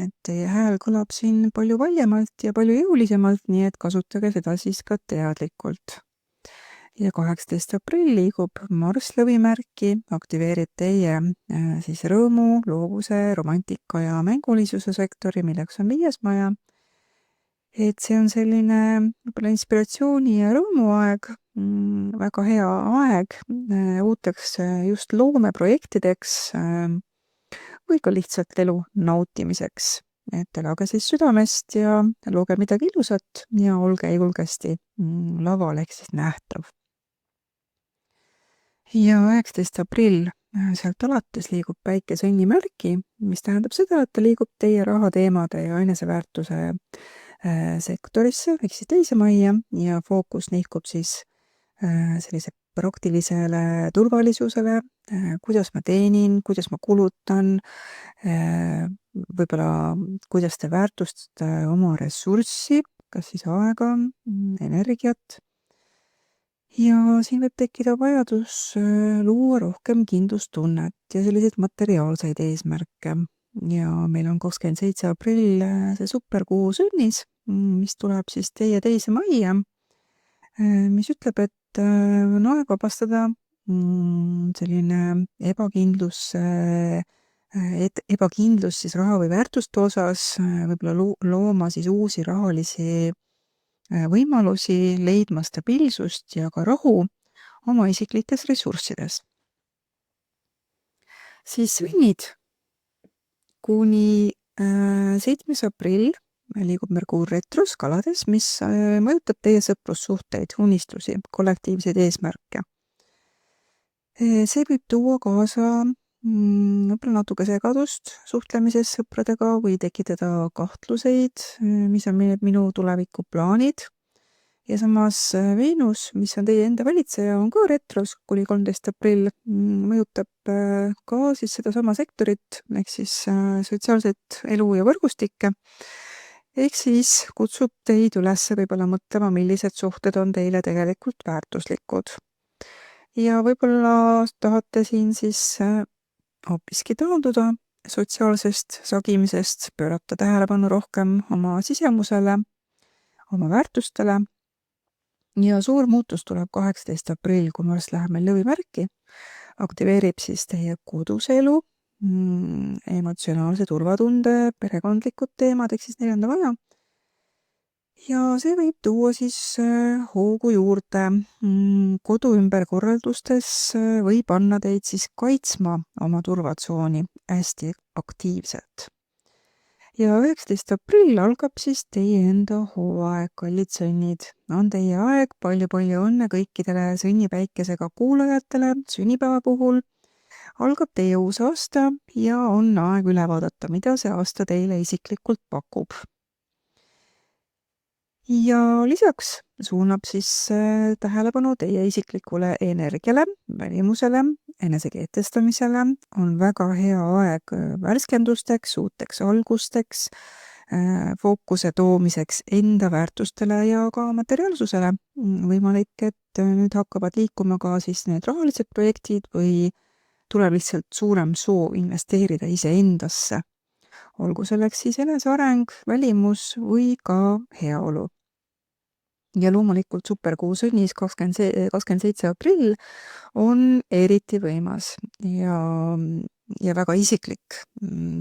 et teie hääl kõlab siin palju valjemalt ja palju jõulisemalt, nii et kasutage seda siis ka teadlikult. Ja 18. aprill liigub Marss lõvimärki, aktiveerib teie siis rõõmu, loovuse, romantika ja mängulisuse sektori, milleks on 5. maja. Et see on selline võib-olla inspiratsiooni ja rõõmuaeg, väga hea aeg uuteks just loomeprojektideks või ka lihtsalt elu nautimiseks. Et elage siis südamest ja looge midagi ilusat ja olge julgesti laval ehk siis nähtav. Ja 19. aprill sealt alates liigub Päike sõnnimärki, mis tähendab seda, et ta liigub teie rahateemade ja eneseväärtuse sektorisse, ehk siis 2. majja ja fookus nihkub siis sellise praktilisele turvalisusele, kuidas ma teenin, kuidas ma kulutan, võib-olla kuidas te väärtustate oma ressurssi, kas siis aega, energiat. Ja siin võib tekkida vajadus luua rohkem kindlustunnet ja selliseid materiaalseid eesmärke. Ja meil on 27. aprill see superkuu sünnis, mis tuleb siis teie 2. majja, mis ütleb, et on aeg vabastada selline ebakindlus siis raha või väärtuste osas, võib-olla looma siis uusi rahalisi võimalusi, leidma stabiilsust ja ka rahu oma isiklikes ressurssides. Siis sünnid kuni 7. aprill liigub Merkuur retros kalades, mis mõjutab teie sõprussuhteid, unistusi, kollektiivseid eesmärke. See võib tuua kaasa võib-olla natuke segadust suhtlemises sõpradega või tekitada kahtluseid, mis on minu tulevikuplaanid. Ja samas Veenus, mis on teie enda valitseja, on ka retros kuni 13. aprill, mõjutab ka siis sedasama sektorit, ehk siis sotsiaalset elu ja võrgustikke. Ehk siis kutsub teid üles võib-olla mõtlema, millised suhted on teile tegelikult väärtuslikud. Ja võib-olla tahate siin siis hoopiski taanduda sotsiaalsest sagimisest, pöörata tähelepanu rohkem oma sisemusele, oma väärtustele Ja suur muutus tuleb 18. aprill, kui Marss läheb meil lõvimärki, aktiveerib siis teie koduse elu, emotsionaalse turvatunde, perekondlikud teemad, ehk siis 4. maja. Ja see võib tuua siis hoogu juurde kodu ümberkorraldustes või panna teid siis kaitsma oma turvatsooni hästi aktiivselt. Ja 19. aprill algab siis teie enda hooaeg, kallid sõnnid. On teie aeg, palju õnne kõikidele sõnnipäikesega kuulajatele sünnipäeva puhul. Algab teie uus aasta ja on aeg üle vaadata, mida see aasta teile isiklikult pakub. Ja lisaks suunab siis tähelepanu teie isiklikule energiale, välimusele, enesekehtestamisele. On väga hea aeg värskendusteks, uuteks algusteks, fookuse toomiseks enda väärtustele ja ka materiaalsusele. Võimalik, et nüüd hakkavad liikuma ka siis need rahalised projektid või tuleb lihtsalt suurem soov investeerida iseendasse. Olgu selleks siis eneseareng, välimus või ka heaolu. Ja loomulikult superkuu sõnnis 27. aprill on eriti võimas ja väga isiklik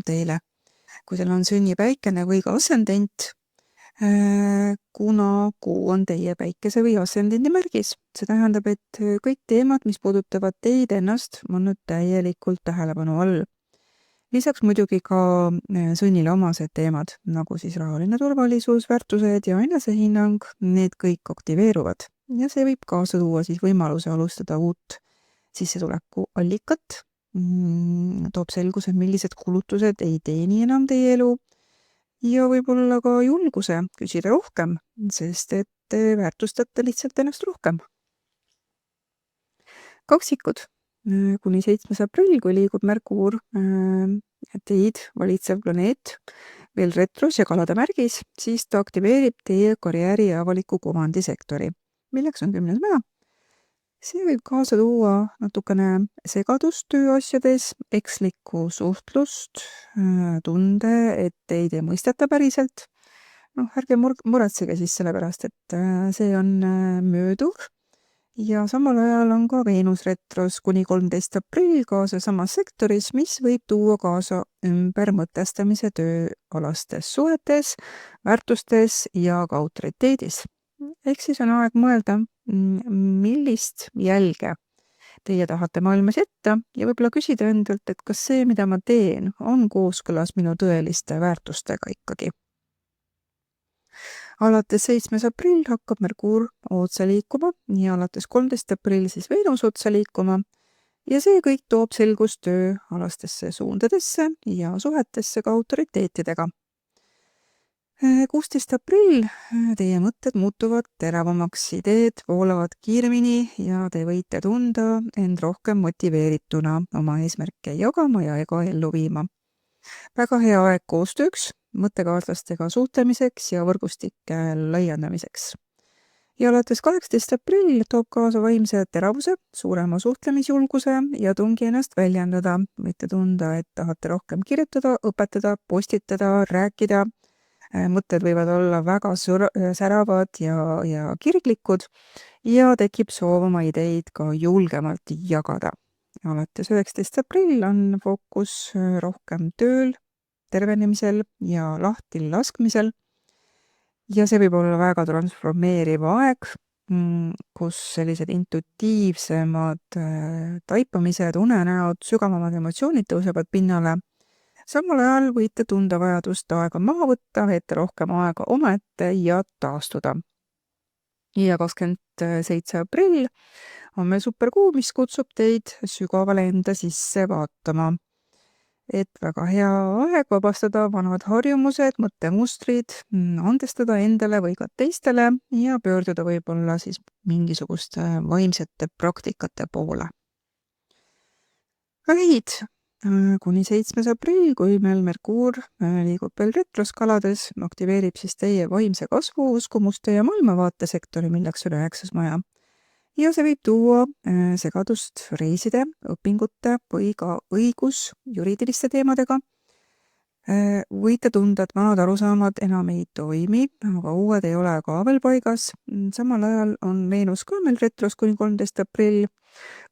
teile. Kui teil on sünnipäikene või ka ascendent, kuna kuu on teie päikese või ascendendi märgis. See tähendab, et kõik teemad, mis puudutavad teid ennast, on nüüd täielikult tähelepanu all. Lisaks muidugi ka sõnnile omased teemad, nagu siis rahaline turvalisus, väärtused ja enesehinnang, need kõik aktiveeruvad. Ja see võib kaasa tuua siis võimaluse alustada uut sissetuleku allikat, toob selguse, millised kulutused ei teeni enam teie elu ja võib-olla ka julguse küsida rohkem, sest et te väärtustate lihtsalt ennast rohkem. Kaksikud. Kuni 7. aprill, kui liigub Merkuur, teid valitsev planeet veel retros ja kalade märgis, siis ta aktiveerib teie karjääri ja avaliku kumandisektori, milleks on 10. maja. See võib kaasa tuua natukene segadust tööasjades, ekslikku suhtlust, tunde, et teid ei mõisteta päriselt. Ärge muretsege siis sellepärast, et see on mööduv. Ja samal ajal on ka Veenus retros kuni 13. aprill kaasa samas sektoris, mis võib tuua kaasa ümbermõtestamise tööalastes suhetes, väärtustes ja ka autoriteedis. Ehk siis on aeg mõelda, millist jälge teie tahate maailmas jätta ja võib-olla küsida endalt, et kas see, mida ma teen, on kooskõlas minu tõeliste väärtustega ikkagi. Alates 7. aprill hakkab Merkuur otse liikuma ja alates 13. aprill siis Veenus otse liikuma ja see kõik toob selgust tööalastesse suundadesse ja suhetesse ka autoriteetidega. 16. aprill teie mõtted muutuvad teravamaks, ideed voolavad kiiremini ja te võite tunda end rohkem motiveerituna oma eesmärke jagama ja ellu viima. Väga hea aeg koostööks, mõttekaaslastega suhtlemiseks ja võrgustike laiendamiseks. Ja alates 18. aprill toob kaasa vaimse teravuse, suurema suhtlemisjulguse ja tungi ennast väljendada. Võite tunda, et tahate rohkem kirjutada, õpetada, postitada, rääkida. Mõtted võivad olla väga säravad ja kirglikud ja tekib soov oma ideid ka julgemalt jagada. Alates 19. aprill on fookus rohkem tööl, tervenemisel ja lahti laskmisel. Ja see võib olla väga transformeeriv aeg, kus sellised intuitiivsemad taipamised, unenäod, sügavamad emotsioonid tõusevad pinnale. Samal ajal võite tunda vajadust aega maha võtta, veeta rohkem aega omaette ja taastuda. Ja 27. aprill on meil superkuu, mis kutsub teid sügavale enda sisse vaatama. Et väga hea aeg vabastada vanad harjumused, mõttemustrid, andestada endale või ka teistele ja pöörduda võib-olla siis mingisuguste vaimsete praktikate poole. Vähid. Kuni 7. aprill, kui meil Merkuur liigub veel retros kalades, aktiveerib siis teie vaimse kasvu, uskumuste ja maailmavaate sektori, milleks on 9. maja. Ja see võib tuua segadust reiside, õpingute või ka õigus juriidiliste teemadega. Võite tunda, et vanad arusaamad enam ei toimi, aga uued ei ole ka veel paigas. Samal ajal on Veenus ka meil retros kuni 13. aprill,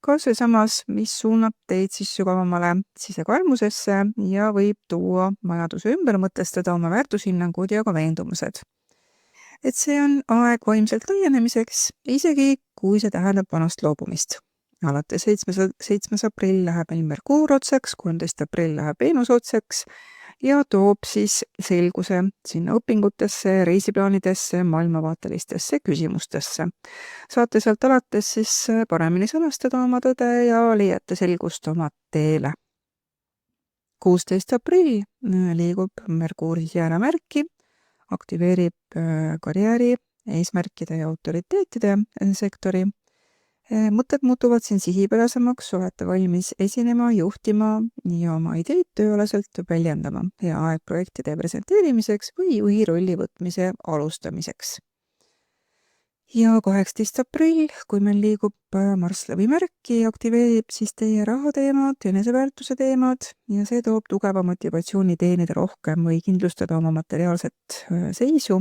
ka seesamas, mis suunab teid siis sügavamale sisekaemusesse ja võib tuua vajaduse ümber mõtestada oma väärtushinnangud ja ka veendumused. Et see on aeg vaimselt laienemiseks, isegi kui see tähendab vanast loobumist. Alates 7. aprill läheb meil Merkuur otsaks, 13. aprill läheb Veenus otsaks ja toob siis selguse sinna õpingutesse, reisiplaanidesse, maailmavaatelistesse küsimustesse. Saate sealt alates siis paremini sõnastada oma tõde ja leiate selgust oma teele. 16. aprill liigub Merkuur siis jääramärki, aktiveerib karjääri, eesmärkide ja autoriteetide sektori. Mõtted muutuvad siin sihipärasemaks, olete valmis esinema, juhtima ja oma ideid tööalaselt väljendama. Hea aeg projektide presenteerimiseks või juhi rolli võtmise alustamiseks. Ja 18. aprill, kui meil liigub Marss läbi märki, aktiveerib siis teie rahateemad, eneseväärtuse teemad ja see toob tugeva motivatsiooni teenida rohkem või kindlustada oma materiaalset seisu.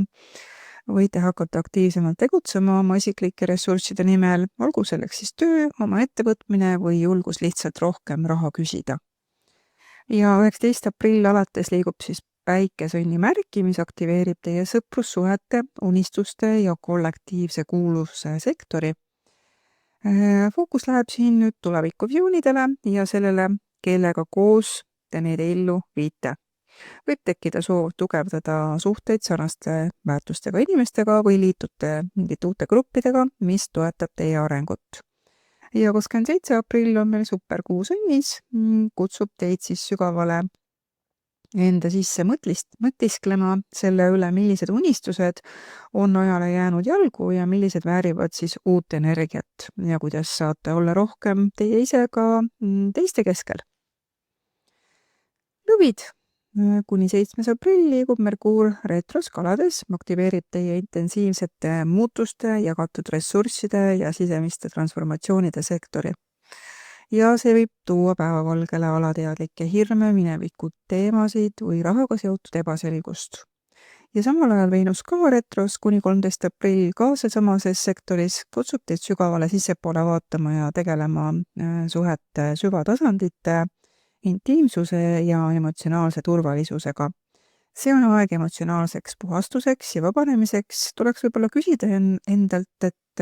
Võite hakata aktiivsemalt tegutsema oma isiklike ressursside nimel, olgu selleks siis töö, oma ettevõtmine või julgus lihtsalt rohkem raha küsida. Ja 19. aprill alates liigub siis päikesõnni märki, mis aktiveerib teie sõprussuhete, unistuste ja kollektiivse kuuluvuse sektori. Fookus läheb siin nüüd tulevikuvisioonidele ja sellele, kellega koos te neid ellu viite. Võib tekkida soov tugevdada suhteid sarnaste väärtustega inimestega või liitute mingite uute gruppidega, mis toetab teie arengut. Ja 27. aprill on meil superkuu sõnnis, kutsub teid siis sügavale enda sisse mõtisklema selle üle, millised unistused on ajale jäänud jalgu ja millised väärivad siis uut energiat ja kuidas saate olla rohkem teie ise ka teiste keskel. Lõvid. Kuni 7. aprill liigub Merkuur retros kalades, aktiveerib teie intensiivsete muutuste, jagatud ressursside ja sisemiste transformatsioonide sektori. Ja see võib tuua päevavalgele alateadlikke hirme, mineviku teemasid või rahaga seotud ebaselgust. Ja samal ajal Veenus ka retros kuni 13. aprill ka sesamases sektoris kutsub teid sügavale sissepoole vaatama ja tegelema suhete süvatasandite, intiimsuse ja emotsionaalse turvalisusega. See on aeg emotsionaalseks puhastuseks ja vabanemiseks. Tuleks võib-olla küsida endalt, et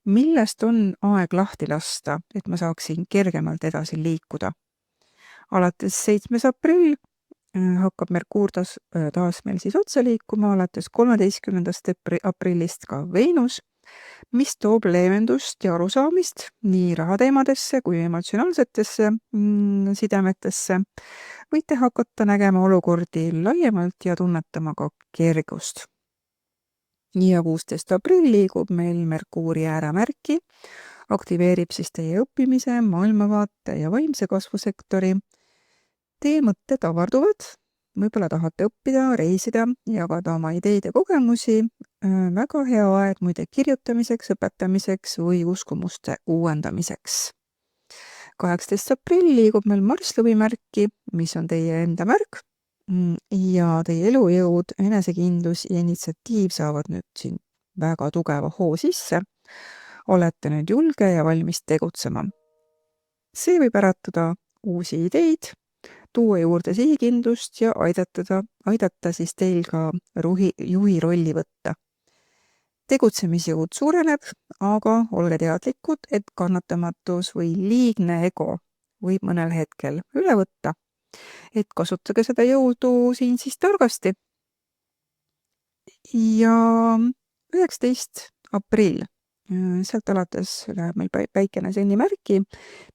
millest on aeg lahti lasta, et ma saaksin kergemalt edasi liikuda. Alates 7. aprill hakkab Merkuur taas meil siis otsa liikuma, alates 13. aprillist ka Veenus, mis toob leevendust ja arusaamist nii rahateemadesse kui emotsionaalsetesse sidemetesse. Võite hakata nägema olukordi laiemalt ja tunnetama ka kergust. Ja 16. aprill liigub meil Merkuuri jääramärki, aktiveerib siis teie õppimise, maailmavaate ja vaimse kasvusektori. Teie mõtted avarduvad, võib-olla tahate õppida, reisida, jagada oma ideid ja kogemusi. Väga hea aeg muide kirjutamiseks, õpetamiseks või uskumuste uuendamiseks. 18. aprill liigub meil Marss lõvimärki, mis on teie enda märk ja teie elujõud, enesekindlus ja initsiatiiv saavad nüüd siin väga tugeva hoo sisse. Olete nüüd julge ja valmis tegutsema. See võib äratada uusi ideid, tuua juurde sihikindlust ja aidata siis teil ka juhi rolli võtta. Tegutsemisjõud suureneb, aga olge teadlikud, et kannatamatus või liigne ego võib mõnel hetkel üle võtta. Et kasutage seda jõudu siin siis targasti. Ja 19. aprill. Sealt alates läheb meil päikene sõnni märki,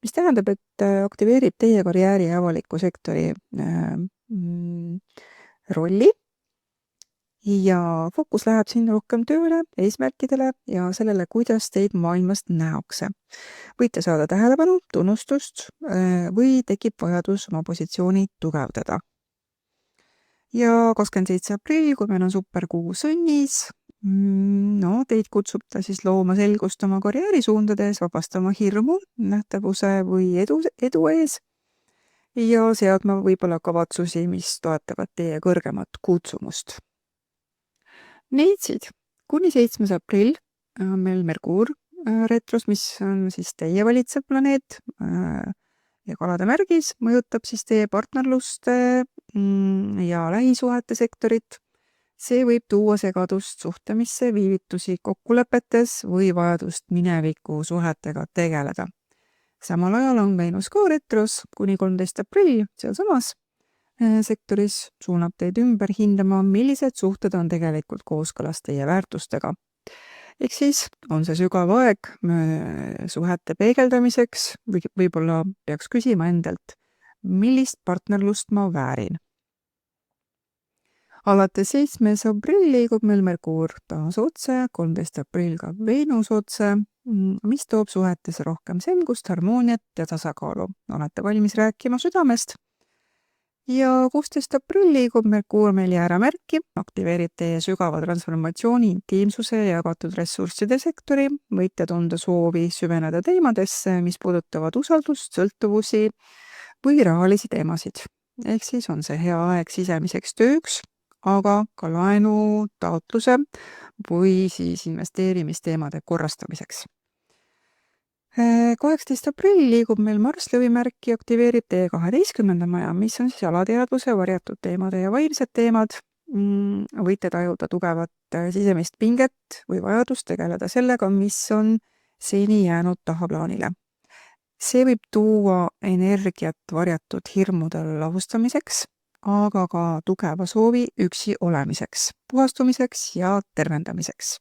mis tähendab, et aktiveerib teie karjääri ja avaliku sektori rolli ja fookus läheb siin rohkem tööle, eesmärkidele ja sellele, kuidas teid maailmast näokse. Võite saada tähelepanu, tunnustust või tekib vajadus oma positsiooni tugevdada. Ja 27. aprill, kui meil on superkuu sõnnis, teid kutsub ta siis looma selgust oma karjäärisuundades, vabastama hirmu, nähtavuse või edu ees. ja seadma võib-olla kavatsusi, mis toetavad teie kõrgemat kutsumust. Neitsid, kuni 7. aprill on meil Merkuur retros, mis on siis teie valitsev planeet ja kalade märgis, mõjutab siis teie partnerluste ja lähisuhete sektorit. See võib tuua segadust suhtlemisse, viivitusi kokkulepetes või vajadust mineviku suhetega tegeleda. Samal ajal on Venus ka retros kuni 13. aprill sealsamas sektoris, suunab teid ümber hindama, millised suhted on tegelikult kooskõlas teie väärtustega. Ehk siis on see sügav aeg suhete peegeldamiseks, võib-olla peaks küsima endalt, millist partnerlust ma väärin. Alates 7. aprill liigub meil Merkuur taas otse, 13. aprill ka Venus otse, mis toob suhetes rohkem selgust, harmooniat ja tasakaalu. Olete valmis rääkima südamest? Ja 16. aprill liigub Merkuur meil jääramärki, aktiveerib teie sügava transformatsiooni, intiimsuse ja jagatud ressursside sektori, võite tunda soovi süveneda teemadesse, mis puudutavad usaldust, sõltuvusi või rahalisi teemasid. Ehk siis on see hea aeg sisemiseks tööks, aga ka laenu taotluse või siis investeerimisteemade korrastamiseks. 18. aprill liigub meil Marss lõvimärki, aktiveerib teie 12. maja, mis on siis alateadvuse, varjatud teemade ja vaimsed teemad. Võite tajuda tugevat sisemist pinget või vajadust tegeleda sellega, mis on seni jäänud tahaplaanile. See võib tuua energiat varjatud hirmude lavustamiseks, aga ka tugeva soovi üksi olemiseks, puhastumiseks ja tervendamiseks.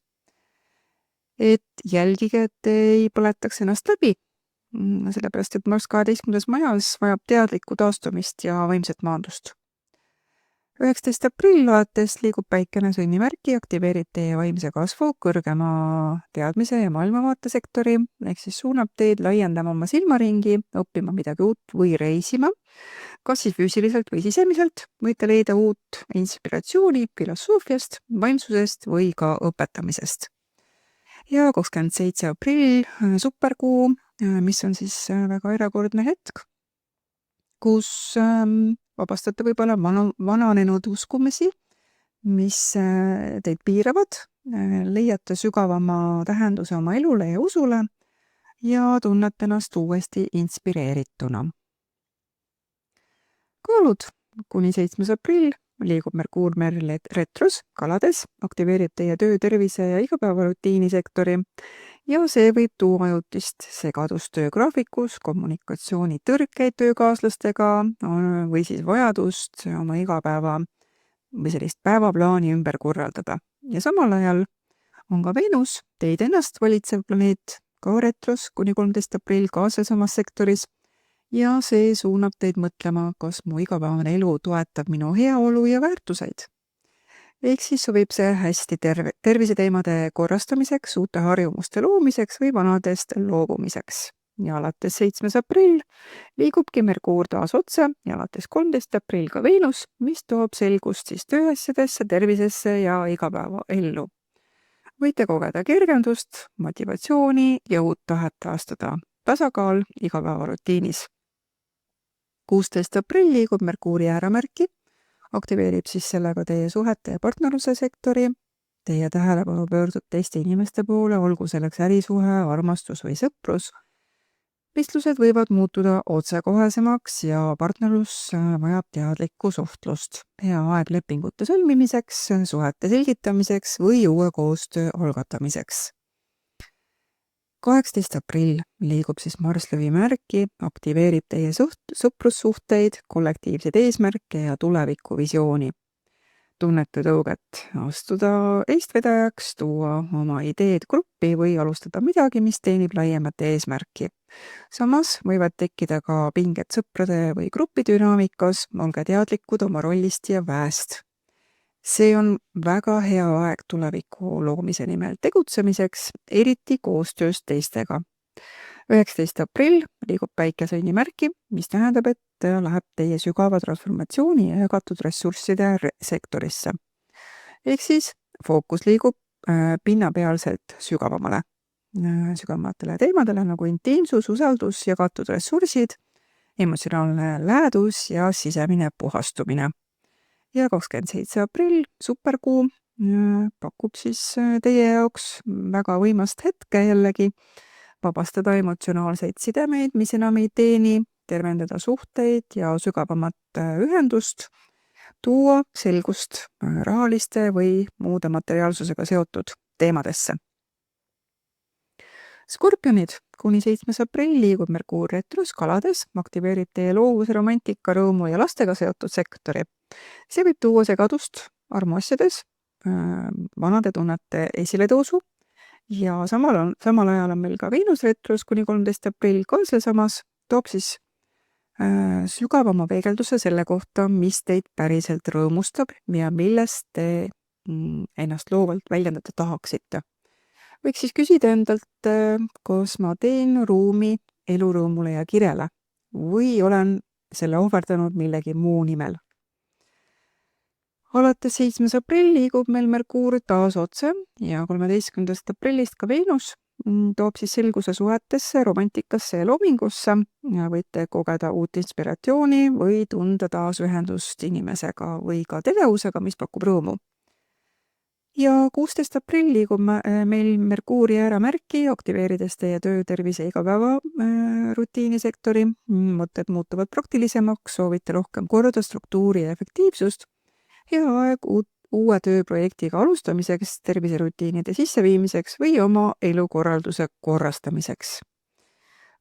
Et jälgige, et ei põletaks ennast läbi, sellepärast et Marss 12. majas vajab teadlikku taastumist ja vaimset maandust. 19. aprill alates liigub päikene sõnnimärki, aktiveerib teie vaimse kasvu, kõrgema teadmise ja maailmavaate sektori, ehk siis suunab teid laiendama oma silmaringi, õppima midagi uut või reisima, kas siis füüsiliselt või sisemiselt. Võite leida uut inspiratsiooni filosoofiast, vaimsusest või ka õpetamisest. Ja 27. aprill superkuu, mis on siis väga erakordne hetk, kus vabastate võib-olla vananenud uskumisi, mis teid piiravad, leiate sügavama tähenduse oma elule ja usule ja tunnete ennast uuesti inspireerituna. Kaalud, kuni 7. aprill liigub Merkuur meil retros kalades, aktiveerib teie töö, tervise ja igapäevarutiini sektori ja see võib tuua ajutist segadust töögraafikus, kommunikatsioonitõrkeid töökaaslastega või siis vajadust oma igapäeva või sellist päevaplaani ümber korraldada. Ja samal ajal on ka Venus, teid ennast valitsev planeet, ka retros kuni 13. aprill ka sealsamas sektoris, ja see suunab teid mõtlema, kas mu igapäevane elu toetab minu heaolu ja väärtuseid. Ehk siis sobib see hästi terviseteemade korrastamiseks, uute harjumuste loomiseks või vanadest loobumiseks. Ja alates 7. aprill liigubki Merkuur taas otse ja alates 13. aprill ka Venus, mis toob selgust siis tööasjadesse, tervisesse ja igapäevaellu. Võite kogeda kergendust, motivatsiooni ja uut tahet taastada. Tasakaal igapäevarutiinis. 16. aprill liigub Merkuuri jääramärki, aktiveerib siis sellega teie suhete ja partnerluse sektori, teie tähelepanu pöördub teiste inimeste poole, olgu selleks ärisuhe, armastus või sõprus. Vestlused võivad muutuda otsekohesemaks ja partnerlus vajab teadlikku suhtlust. Hea aeg lepingute sõlmimiseks, suhete selgitamiseks või uue koostöö algatamiseks. 18. aprill liigub siis Marss lõvimärki, aktiveerib teie sõprussuhteid, kollektiivseid eesmärke ja tulevikuvisiooni. Tunnete tõuget astuda eestvedajaks, tuua oma ideed gruppi või alustada midagi, mis teenib laiemat eesmärki. Samas võivad tekkida ka pinged sõprade või grupi dünaamikas, olge teadlikud oma rollist ja väest. See on väga hea aeg tuleviku loomise nimel tegutsemiseks, eriti koostöös teistega. 19. aprill liigub päike sõnnimärki, mis tähendab, et läheb teie sügava transformatsiooni ja jagatud ressursside sektorisse. Ehk siis fookus liigub pinnapealselt sügavamatele teemadele nagu intiimsus, usaldus, jagatud ressursid, emotsionaalne lähedus ja sisemine puhastumine. Ja 27. aprill, superkuu, pakub siis teie jaoks väga võimast hetke jällegi vabastada emotsionaalseid sidemeid, mis enam ei teeni, tervendada suhteid ja sügavamat ühendust, tuua selgust rahaliste või muude materiaalsusega seotud teemadesse. Skorpionid, kuni 7. aprill liigub Merkuur retros kalades, aktiveerib teie loovuse, romantika, rõõmu ja lastega seotud sektori. See võib tuua segadust armuasjades, vanade tunnete esiletõusu ja samal ajal on meil ka Venus retros kuni 13. aprill ka sealsamas, toob siis sügavama peegelduse selle kohta, mis teid päriselt rõõmustab ja millest te ennast loovalt väljendada tahaksite. Võiks siis küsida endalt, kas ma teen ruumi elurõõmule ja kirele või olen selle ohverdanud millegi muu nimel. Alates 7. aprill liigub meil Merkuur taas otse ja 13. aprillist ka Venus toob siis selguse suhetesse, romantikasse ja loomingusse. Võite kogeda uut inspiratsiooni või tunda taas ühendust inimesega või ka tegevusega, mis pakub rõõmu. Ja 16. aprill liigub meil Merkuuri ääramärki, aktiveerides teie töö, tervise igapäeva rutiinisektori. Mõtted muutuvad praktilisemaks, soovite rohkem korda, struktuuri ja efektiivsust ja aeg uue tööprojektiga alustamiseks, terviserutiinide sisseviimiseks või oma elukorralduse korrastamiseks.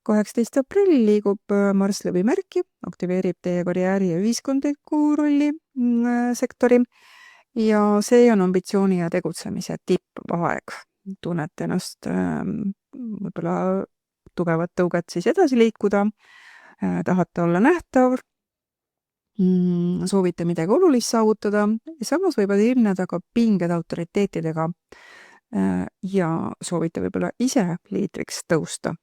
18. aprill liigub Marss Lõvimärki, aktiveerib teie karjääri ja ühiskondliku rolli sektori. Ja see on ambitsiooni ja tegutsemise tippaeg. Tunnete ennast võib-olla tugevat tõuget siis edasi liikuda, tahate olla nähtav, soovite midagi olulist saavutada ja samas võivad ilmneda ka pinged autoriteetidega ja soovite võib-olla ise liidriks tõusta.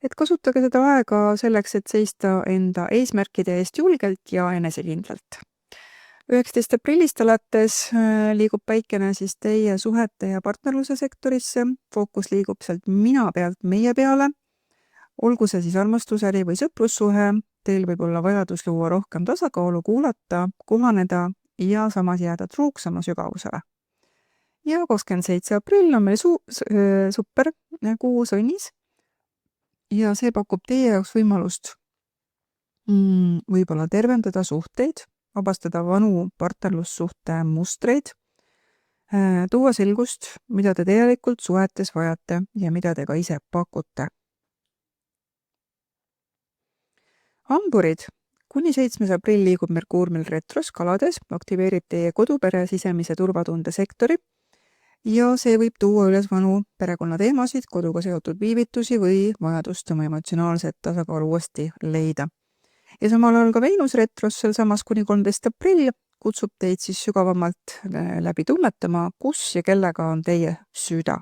Et kasutage seda aega selleks, et seista enda eesmärkide eest julgelt ja enesekindlalt. 19. aprillist alates liigub päikene siis teie suhete ja partnerluse sektorisse, fookus liigub sealt mina pealt meie peale, olgu see siis armastusäri või sõprussuhe, teil võib olla vajadus luua rohkem tasakaalu, kuulata, kohaneda ja samas jääda truuks oma sügavusele. Ja 27. aprill on meil super kuu sõnnis ja see pakub teie jaoks võimalust võib-olla tervendada suhteid, vabastada vanu partnerlussuhte mustreid, tuua selgust, mida te tegelikult suhetes vajate ja mida te ka ise pakute. Hamburid, kuni 7. aprill liigub Merkuur meil retros kalades, aktiveerib teie kodupere sisemise turvatunde sektori ja see võib tuua üles vanu perekonnateemasid, koduga seotud viivitusi või vajadust oma emotsionaalset tasakaalu uuesti leida. Ja samal ajal ka Venus retros sealsamas kuni 13. aprill kutsub teid siis sügavamalt läbi tunnetama, kus ja kellega on teie süda.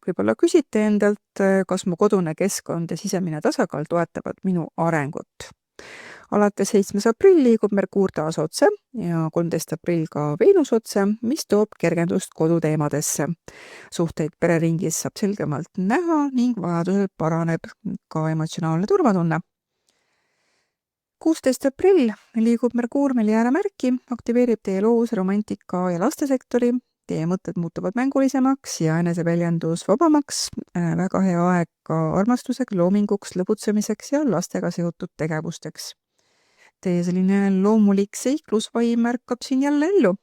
Võib-olla küsite endalt, kas mu kodune keskkond ja sisemine tasakaal toetavad minu arengut. Alates 7. aprill liigub Merkuur taas otse ja 13. aprill ka Venus otse, mis toob kergendust koduteemadesse. Suhteid pereringis saab selgemalt näha ning vajadusel paraneb ka emotsionaalne turvatunne. 16. aprill liigub Merkuur meil ääramärki, aktiveerib teie loovuse, romantika ja lastesektori, teie mõtted muutuvad mängulisemaks ja eneseväljendus vabamaks, väga hea aeg ka armastuseks, loominguks, lõbutsemiseks ja lastega seotud tegevusteks. Teie selline loomulik seiklusvaim ärkab siin jälle ellu.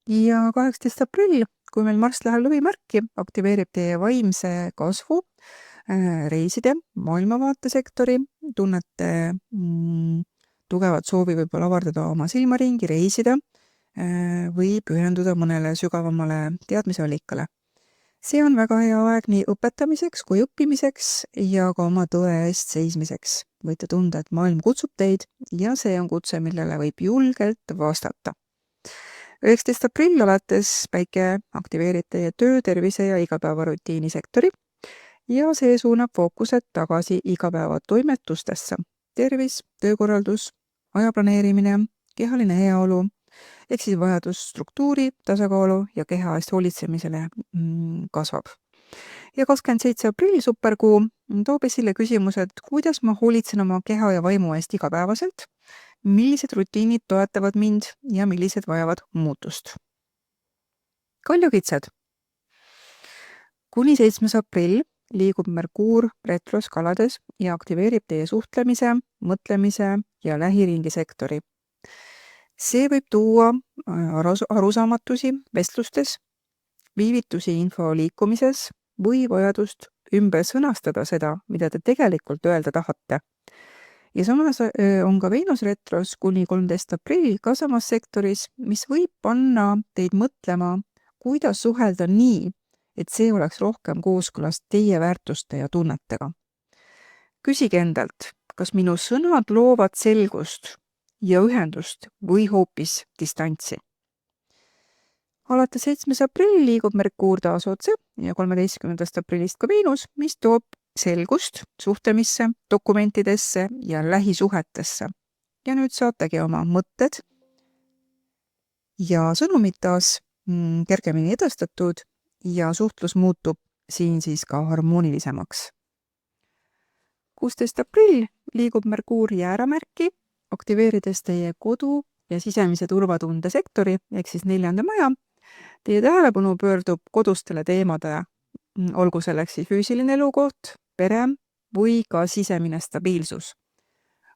Ja 18. aprill, kui meil Marss läheb Lõvimärki, aktiveerib teie vaimse kasvu, reiside, maailmavaatesektori, tunnete tugevat soovi võib-olla avardada oma silmaringi, reisida või pühenduda mõnele sügavamale teadmiseallikale. See on väga hea aeg nii õpetamiseks kui õppimiseks ja ka oma tõe eest seismiseks. Võite tunda, et maailm kutsub teid ja see on kutse, millele võib julgelt vastata. 19. aprill alates päike aktiveerib teie töö, tervise ja igapäevarutiini sektori ja see suunab fookused tagasi igapäeva toimetustesse. Tervis, töökorraldus, ajaplaneerimine, kehaline heaolu, ehk siis vajadus struktuuri, tasakaalu ja keha eest hoolitsemisele kasvab. Ja 27. aprill superkuu toob esile küsimused, kuidas ma hoolitsen oma keha ja vaimu eest igapäevaselt, millised rutiinid toetavad mind ja millised vajavad muutust. Kaljukitsed. Kuni 7. aprill liigub Merkuur retros kalades ja aktiveerib teie suhtlemise, mõtlemise ja lähiringi sektori. See võib tuua arusaamatusi vestlustes, viivitusi info liikumises või vajadust ümber sõnastada seda, mida te tegelikult öelda tahate. Ja samas on ka Veenus retros kuni 13. aprill ka samas sektoris, mis võib panna teid mõtlema, kuidas suhelda nii, et see oleks rohkem kooskõlas teie väärtuste ja tunnetega. Küsige endalt, kas minu sõnad loovad selgust ja ühendust või hoopis distantsi. Alates 7. aprill liigub Merkuur taas otse ja 13. aprillist ka Veenus, mis toob selgust suhtlemisse, dokumentidesse ja lähisuhetesse. Ja nüüd saategi oma mõtted ja sõnumid taas kergemini edastatud ja suhtlus muutub siin siis ka harmoonilisemaks. 16. aprill liigub Merkuur jääramärki, aktiveerides teie kodu ja sisemise turvatunde sektori ehk siis 4. maja. Teie tähelepanu pöördub kodustele teemade, olgu selleks siis füüsiline elukoht, pere või ka sisemine stabiilsus.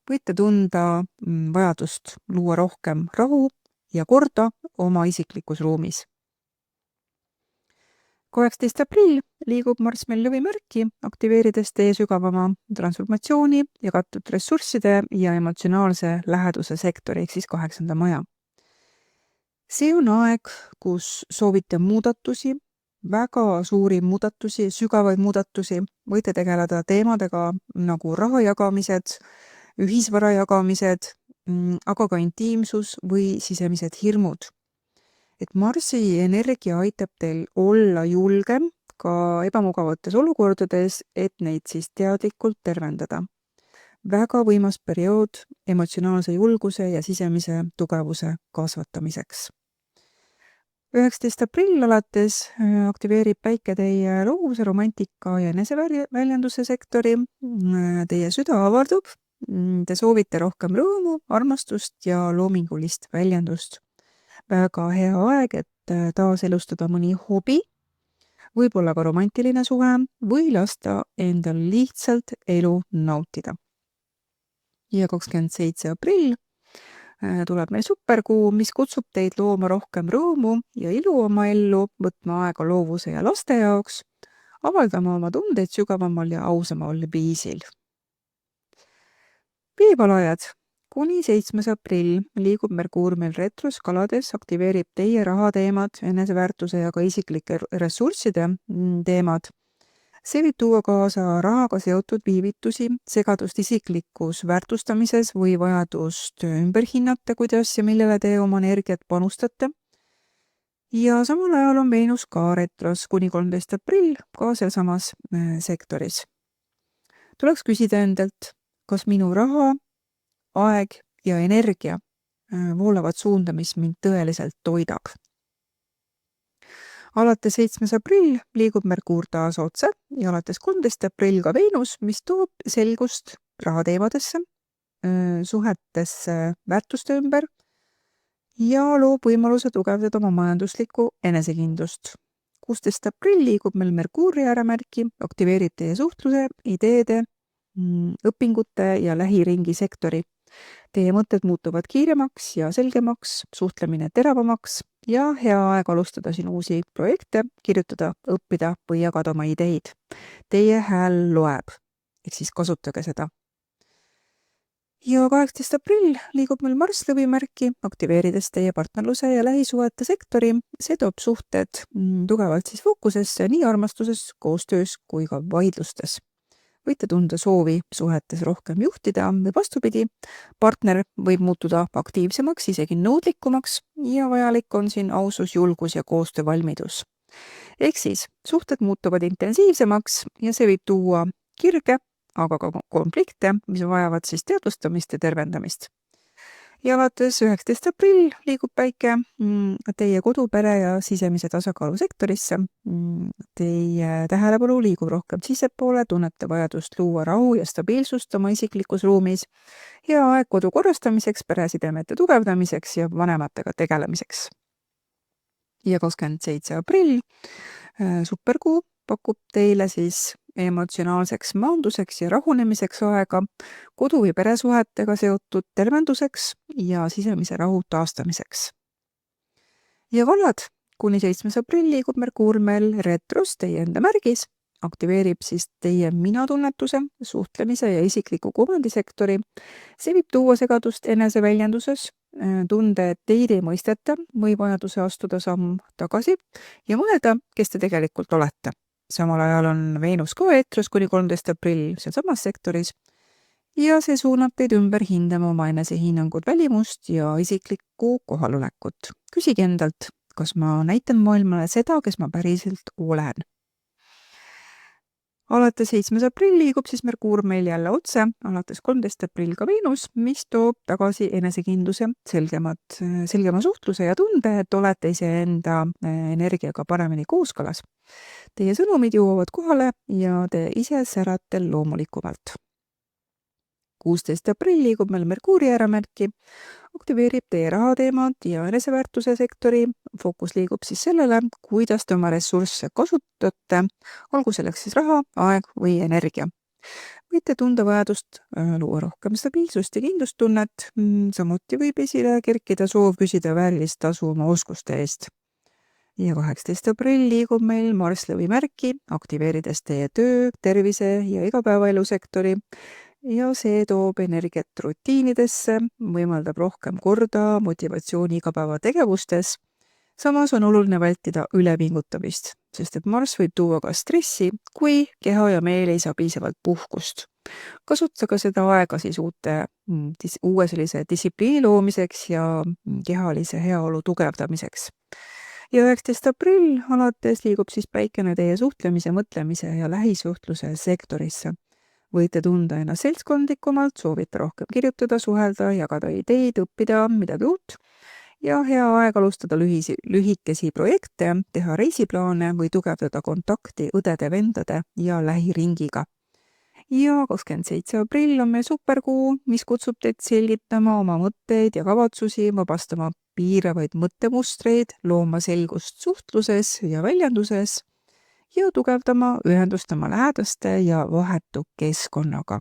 Võite tunda vajadust luua rohkem rahu ja korda oma isiklikus ruumis. 18. aprill liigub Marss meil lõvimärki, aktiveerides teie sügavama transformatsiooni ja katud ressursside ja emotsionaalse läheduse sektori ehk siis 8. maja. See on aeg, kus soovite muudatusi, väga suuri muudatusi, sügavaid muudatusi, võite tegeleda teemadega nagu raha jagamised, ühisvara jagamised, aga ka intiimsus või sisemised hirmud. Et Marsi energia aitab teil olla julgem ka ebamugavates olukordades, et neid siis teadlikult tervendada. Väga võimas periood emotsionaalse julguse ja sisemise tugevuse kasvatamiseks. 19. aprill alates aktiveerib päike teie loovuse, romantika ja eneseväljenduse sektori. Teie süda avardub, te soovite rohkem rõõmu, armastust ja loomingulist väljendust. Väga hea aeg, et taas elustada mõni hobi, võib-olla ka romantiline suhe või lasta endal lihtsalt elu nautida. Ja 27. aprill tuleb meil superkuu, mis kutsub teid looma rohkem rõõmu ja ilu oma ellu, võtma aega loovuse ja laste jaoks, avaldama oma tundeid sügavamal ja ausamal viisil. Veepalajad. Kuni 7. aprill liigub Merkuur meil retros kalades, aktiveerib teie rahateemad, eneseväärtuse ja ka isiklike ressursside teemad. See võib tuua kaasa rahaga seotud viivitusi, segadust isiklikus väärtustamises või vajadust ümber hinnata, kuidas ja millele te oma energiat panustate. Ja samal ajal on Veenus ka retros kuni 13. aprill ka sealsamas sektoris. Tuleks küsida endalt, kas minu raha, aeg ja energia voolavad suunda, mis mind tõeliselt toidab. Alates 7. aprill liigub Merkuur taas otse ja alates 13. aprill ka Veenus, mis toob selgust rahateemadesse, suhetesse väärtuste ümber ja loob võimaluse tugevdada oma majanduslikku enesekindlust. 16. aprill liigub meil Merkuuri ääremärki, aktiveerib teie suhtluse, ideede, õpingute ja lähiringi sektori. Teie mõtted muutuvad kiiremaks ja selgemaks, suhtlemine teravamaks ja hea aeg alustada siin uusi projekte, kirjutada, õppida või jagada oma ideid. Teie hääl loeb, ehk siis kasutage seda. Ja 18. aprill liigub meil Marss lõvimärki, aktiveerides teie partnerluse ja lähisuhete sektori. See toob suhted tugevalt siis fookusesse nii armastuses, koostöös kui ka vaidlustes. Võite tunda soovi suhetes rohkem juhtida või vastupidi, partner võib muutuda aktiivsemaks, isegi nõudlikumaks ja vajalik on siin ausus, julgus ja koostöövalmidus. Ehk siis suhted muutuvad intensiivsemaks ja see võib tuua kirge, aga ka konflikte, mis vajavad siis teadvustamist ja tervendamist. ja alates 19. aprill liigub päike teie kodupere ja sisemise tasakaalu sektorisse. Teie tähelepanu liigub rohkem sissepoole, tunnete vajadust luua rahu ja stabiilsust oma isiklikus ruumis, hea aeg kodu korrastamiseks, peresidemete tugevdamiseks ja vanematega tegelemiseks. Ja 27. aprill, superkuu, pakub teile siis emotsionaalseks maanduseks ja rahunemiseks aega, kodu- või peresuhetega seotud tervenduseks ja sisemise rahu taastamiseks. Ja kallad, kuni 7. aprill liigub Merkuur meil retros teie enda märgis, aktiveerib siis teie minatunnetuse, suhtlemise ja isikliku kuvandisektori. See võib tuua segadust eneseväljenduses, tunde, et teid ei mõisteta või vajaduse astuda samm tagasi ja mõelda, kes te tegelikult olete. Samal ajal on Veenus ka eetros kuni 13. aprill sealsamas sektoris ja see suunab teid ümber hindama oma enesehinnangud, välimust ja isiklikku kohalolekut. Küsige endalt, kas ma näitan maailmale seda, kes ma päriselt olen. Alates 7. aprill liigub siis Merkuur meil jälle otse, alates 13. aprill ka Veenus, mis toob tagasi enesekindluse, selgema suhtluse ja tunde, et olete iseenda energiaga paremini kooskõlas. Teie sõnumid jõuavad kohale ja te ise särate loomulikumalt. 16. aprill liigub meil Merkuuri ääremärki, aktiveerib teie rahateemad ja eneseväärtuse sektori. Fookus liigub siis sellele, kuidas te oma ressursse kasutate, olgu selleks siis raha, aeg või energia. Võite tunda vajadust luua rohkem stabiilsust ja kindlustunnet, samuti võib esile kerkida soov küsida väärilist tasu oma oskuste eest. Ja 18. aprill liigub meil Marss lõvimärki, aktiveerides teie töö, tervise ja igapäevaelu sektori. Ja see toob energiat rutiinidesse, võimaldab rohkem korda, motivatsiooni igapäevategevustes. Samas on oluline vältida ülepingutamist, sest et Marss võib tuua ka stressi, kui keha ja meel ei saa piisavalt puhkust. Kasutage seda aega siis uue sellise distsipliini loomiseks ja kehalise heaolu tugevdamiseks. Ja 19. aprill alates liigub siis päikene teie suhtlemise, mõtlemise ja lähisuhtluse sektorisse. Võite tunda ennast seltskondlikumalt, soovite rohkem kirjutada, suhelda, jagada ideid, õppida midagi uut ja hea aeg alustada lühikesi projekte, teha reisiplaane või tugevdada kontakti õdede, vendade ja lähiringiga. Ja 27. aprill on meil superkuu, mis kutsub teid selgitama oma mõtteid ja kavatsusi, vabastama piiravaid mõttemustreid, looma selgust suhtluses ja väljenduses ja tugevdama ühendust oma lähedaste ja vahetu keskkonnaga.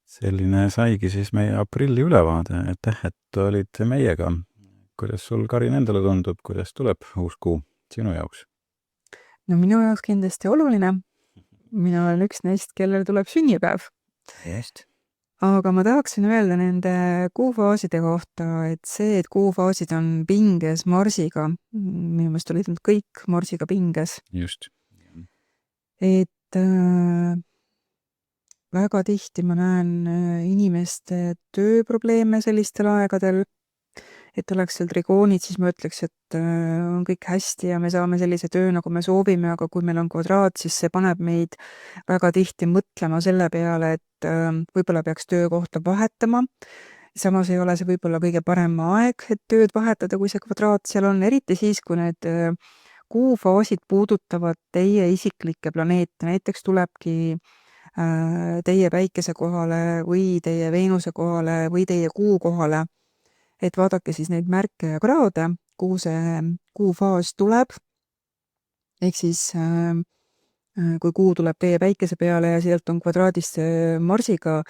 Selline saigi siis meie aprilli ülevaade. Aitäh, et olid meiega. Kuidas sul, Karin, endale tundub, kuidas tuleb uus kuu sinu jaoks? No minu jaoks kindlasti oluline. Mina olen üks neist, kellel tuleb sünnipäev. Just. Aga ma tahaksin öelda nende kuufaaside kohta, et see, et kuufaasid on pinges Marsiga, minu meelest olid nad kõik Marsiga pinges. Just. Et väga tihti ma näen inimeste tööprobleeme sellistel aegadel, et oleks seal trigoonid, siis ma ütleks, et on kõik hästi ja me saame sellise töö, nagu me soovime, aga kui meil on kvadraat, siis see paneb meid väga tihti mõtlema selle peale, et võib-olla peaks töökohta vahetama. Samas ei ole see võib-olla kõige parem aeg, et tööd vahetada, kui see kvadraat seal on, eriti siis, kui need kuufaasid puudutavad teie isiklikke planeete. Näiteks tulebki teie päikese kohale või teie Veenuse kohale või teie kuu kohale. Et vaadake siis neid märke ja kraade, kuhu see kuufaas tuleb. Ehk siis, kui kuu tuleb teie päikese peale ja sealt on kvadraadist Marsiga,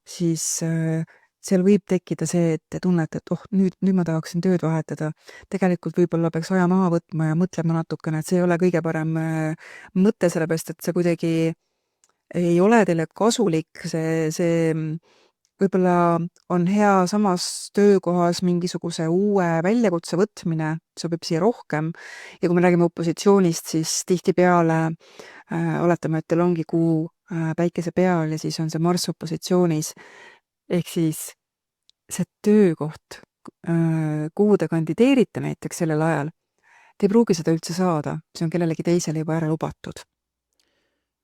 siis seal võib tekkida see, et te tunnete, et nüüd ma tahaksin tööd vahetada. Tegelikult võib-olla peaks aja maha võtma ja mõtlema natukene, et see ei ole kõige parem mõte, sellepärast, et see kuidagi ei ole teile kasulik, see võib-olla on hea samas töökohas mingisuguse uue väljakutse võtmine, sobib siia rohkem. Ja kui me räägime opositsioonist, siis tihtipeale oletame, et teil ongi kuu päikese peal ja siis on see Marss opositsioonis. Ehk siis see töökoht, kuhu te kandideerite näiteks sellel ajal, te ei pruugi seda üldse saada, see on kellelegi teisele juba ära lubatud.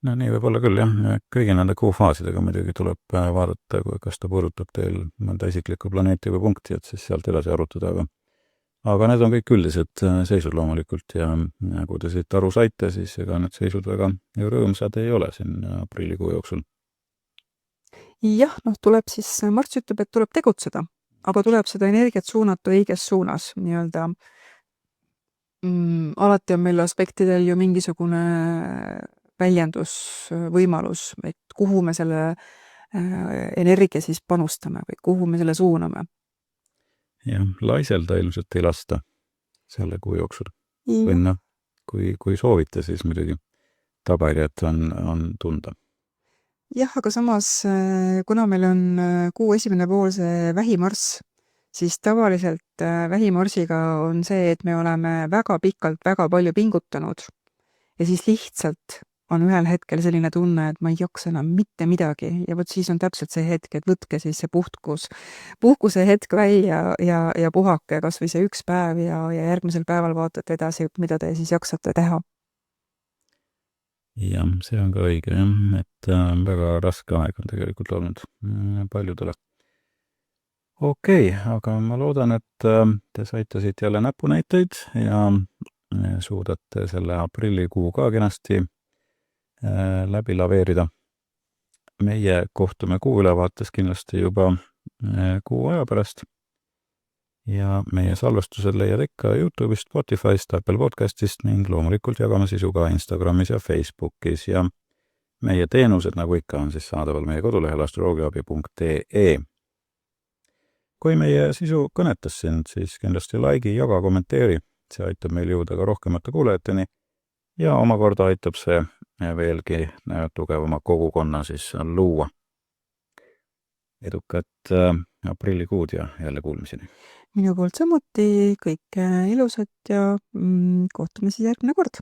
no nii võib olla küll, jah. Kõigi nende kuufaasidega muidugi tuleb vaadata, kas ta puudutab teil mõnda isiklikku planeeti või punkti, et siis sealt edasi arutada, aga need on kõik üldised seisud loomulikult ja kui te siit aru saite, siis ega need seisud väga rõõmsad ei ole siin aprillikuu jooksul. Jah, tuleb siis, Marts ütleb, et tuleb tegutseda, aga tuleb seda energiat suunata õiges suunas, nii-öelda alati on meil aspektidel ju mingisugune väljendusvõimalus, et kuhu me selle energia siis panustame või kuhu me selle suuname. jah, laiselda ilmselt ei lasta selle kuu jooksul. Või noh, kui soovite, siis muidugi tagajärjed on tunda. Jah, aga samas, kuna meil on kuu esimene pool see vähimarss, siis tavaliselt vähimarsiga on see, et me oleme väga pikalt väga palju pingutanud ja siis lihtsalt on ühel hetkel selline tunne, et ma ei jaksa enam mitte midagi ja vot siis on täpselt see hetk, et võtke siis see puhkuse hetk välja ja puhake kas või see üks päev ja järgmisel päeval vaatate edasi, mida te siis jaksate teha. jah, see on ka õige, jah, et väga raske aeg on tegelikult olnud paljudele. Okei, aga ma loodan, et te saite siit jälle näpunäiteid ja suudate selle aprillikuu ka kenasti läbi laveerida. Meie kohtume kuu ülevaates kindlasti juba kuu aja pärast ja meie salvestused leiad ikka YouTube'ist, Spotify'st, Apple Podcast'ist ning loomulikult jagame sisu ka Instagramis ja Facebookis ja meie teenused, nagu ikka, on siis saadaval meie kodulehel astroloogiaabi.ee. Kui meie sisu kõnetas sind, siis kindlasti like'i, jaga, kommenteeri, see aitab meil jõuda ka rohkemate kuulajateni ja omakorda aitab see veelgi tugevama kogukonna siis luua. Edukat aprillikuud ja jälle kuulmiseni! Minu poolt samuti kõike ilusat ja kohtume siis järgmine kord!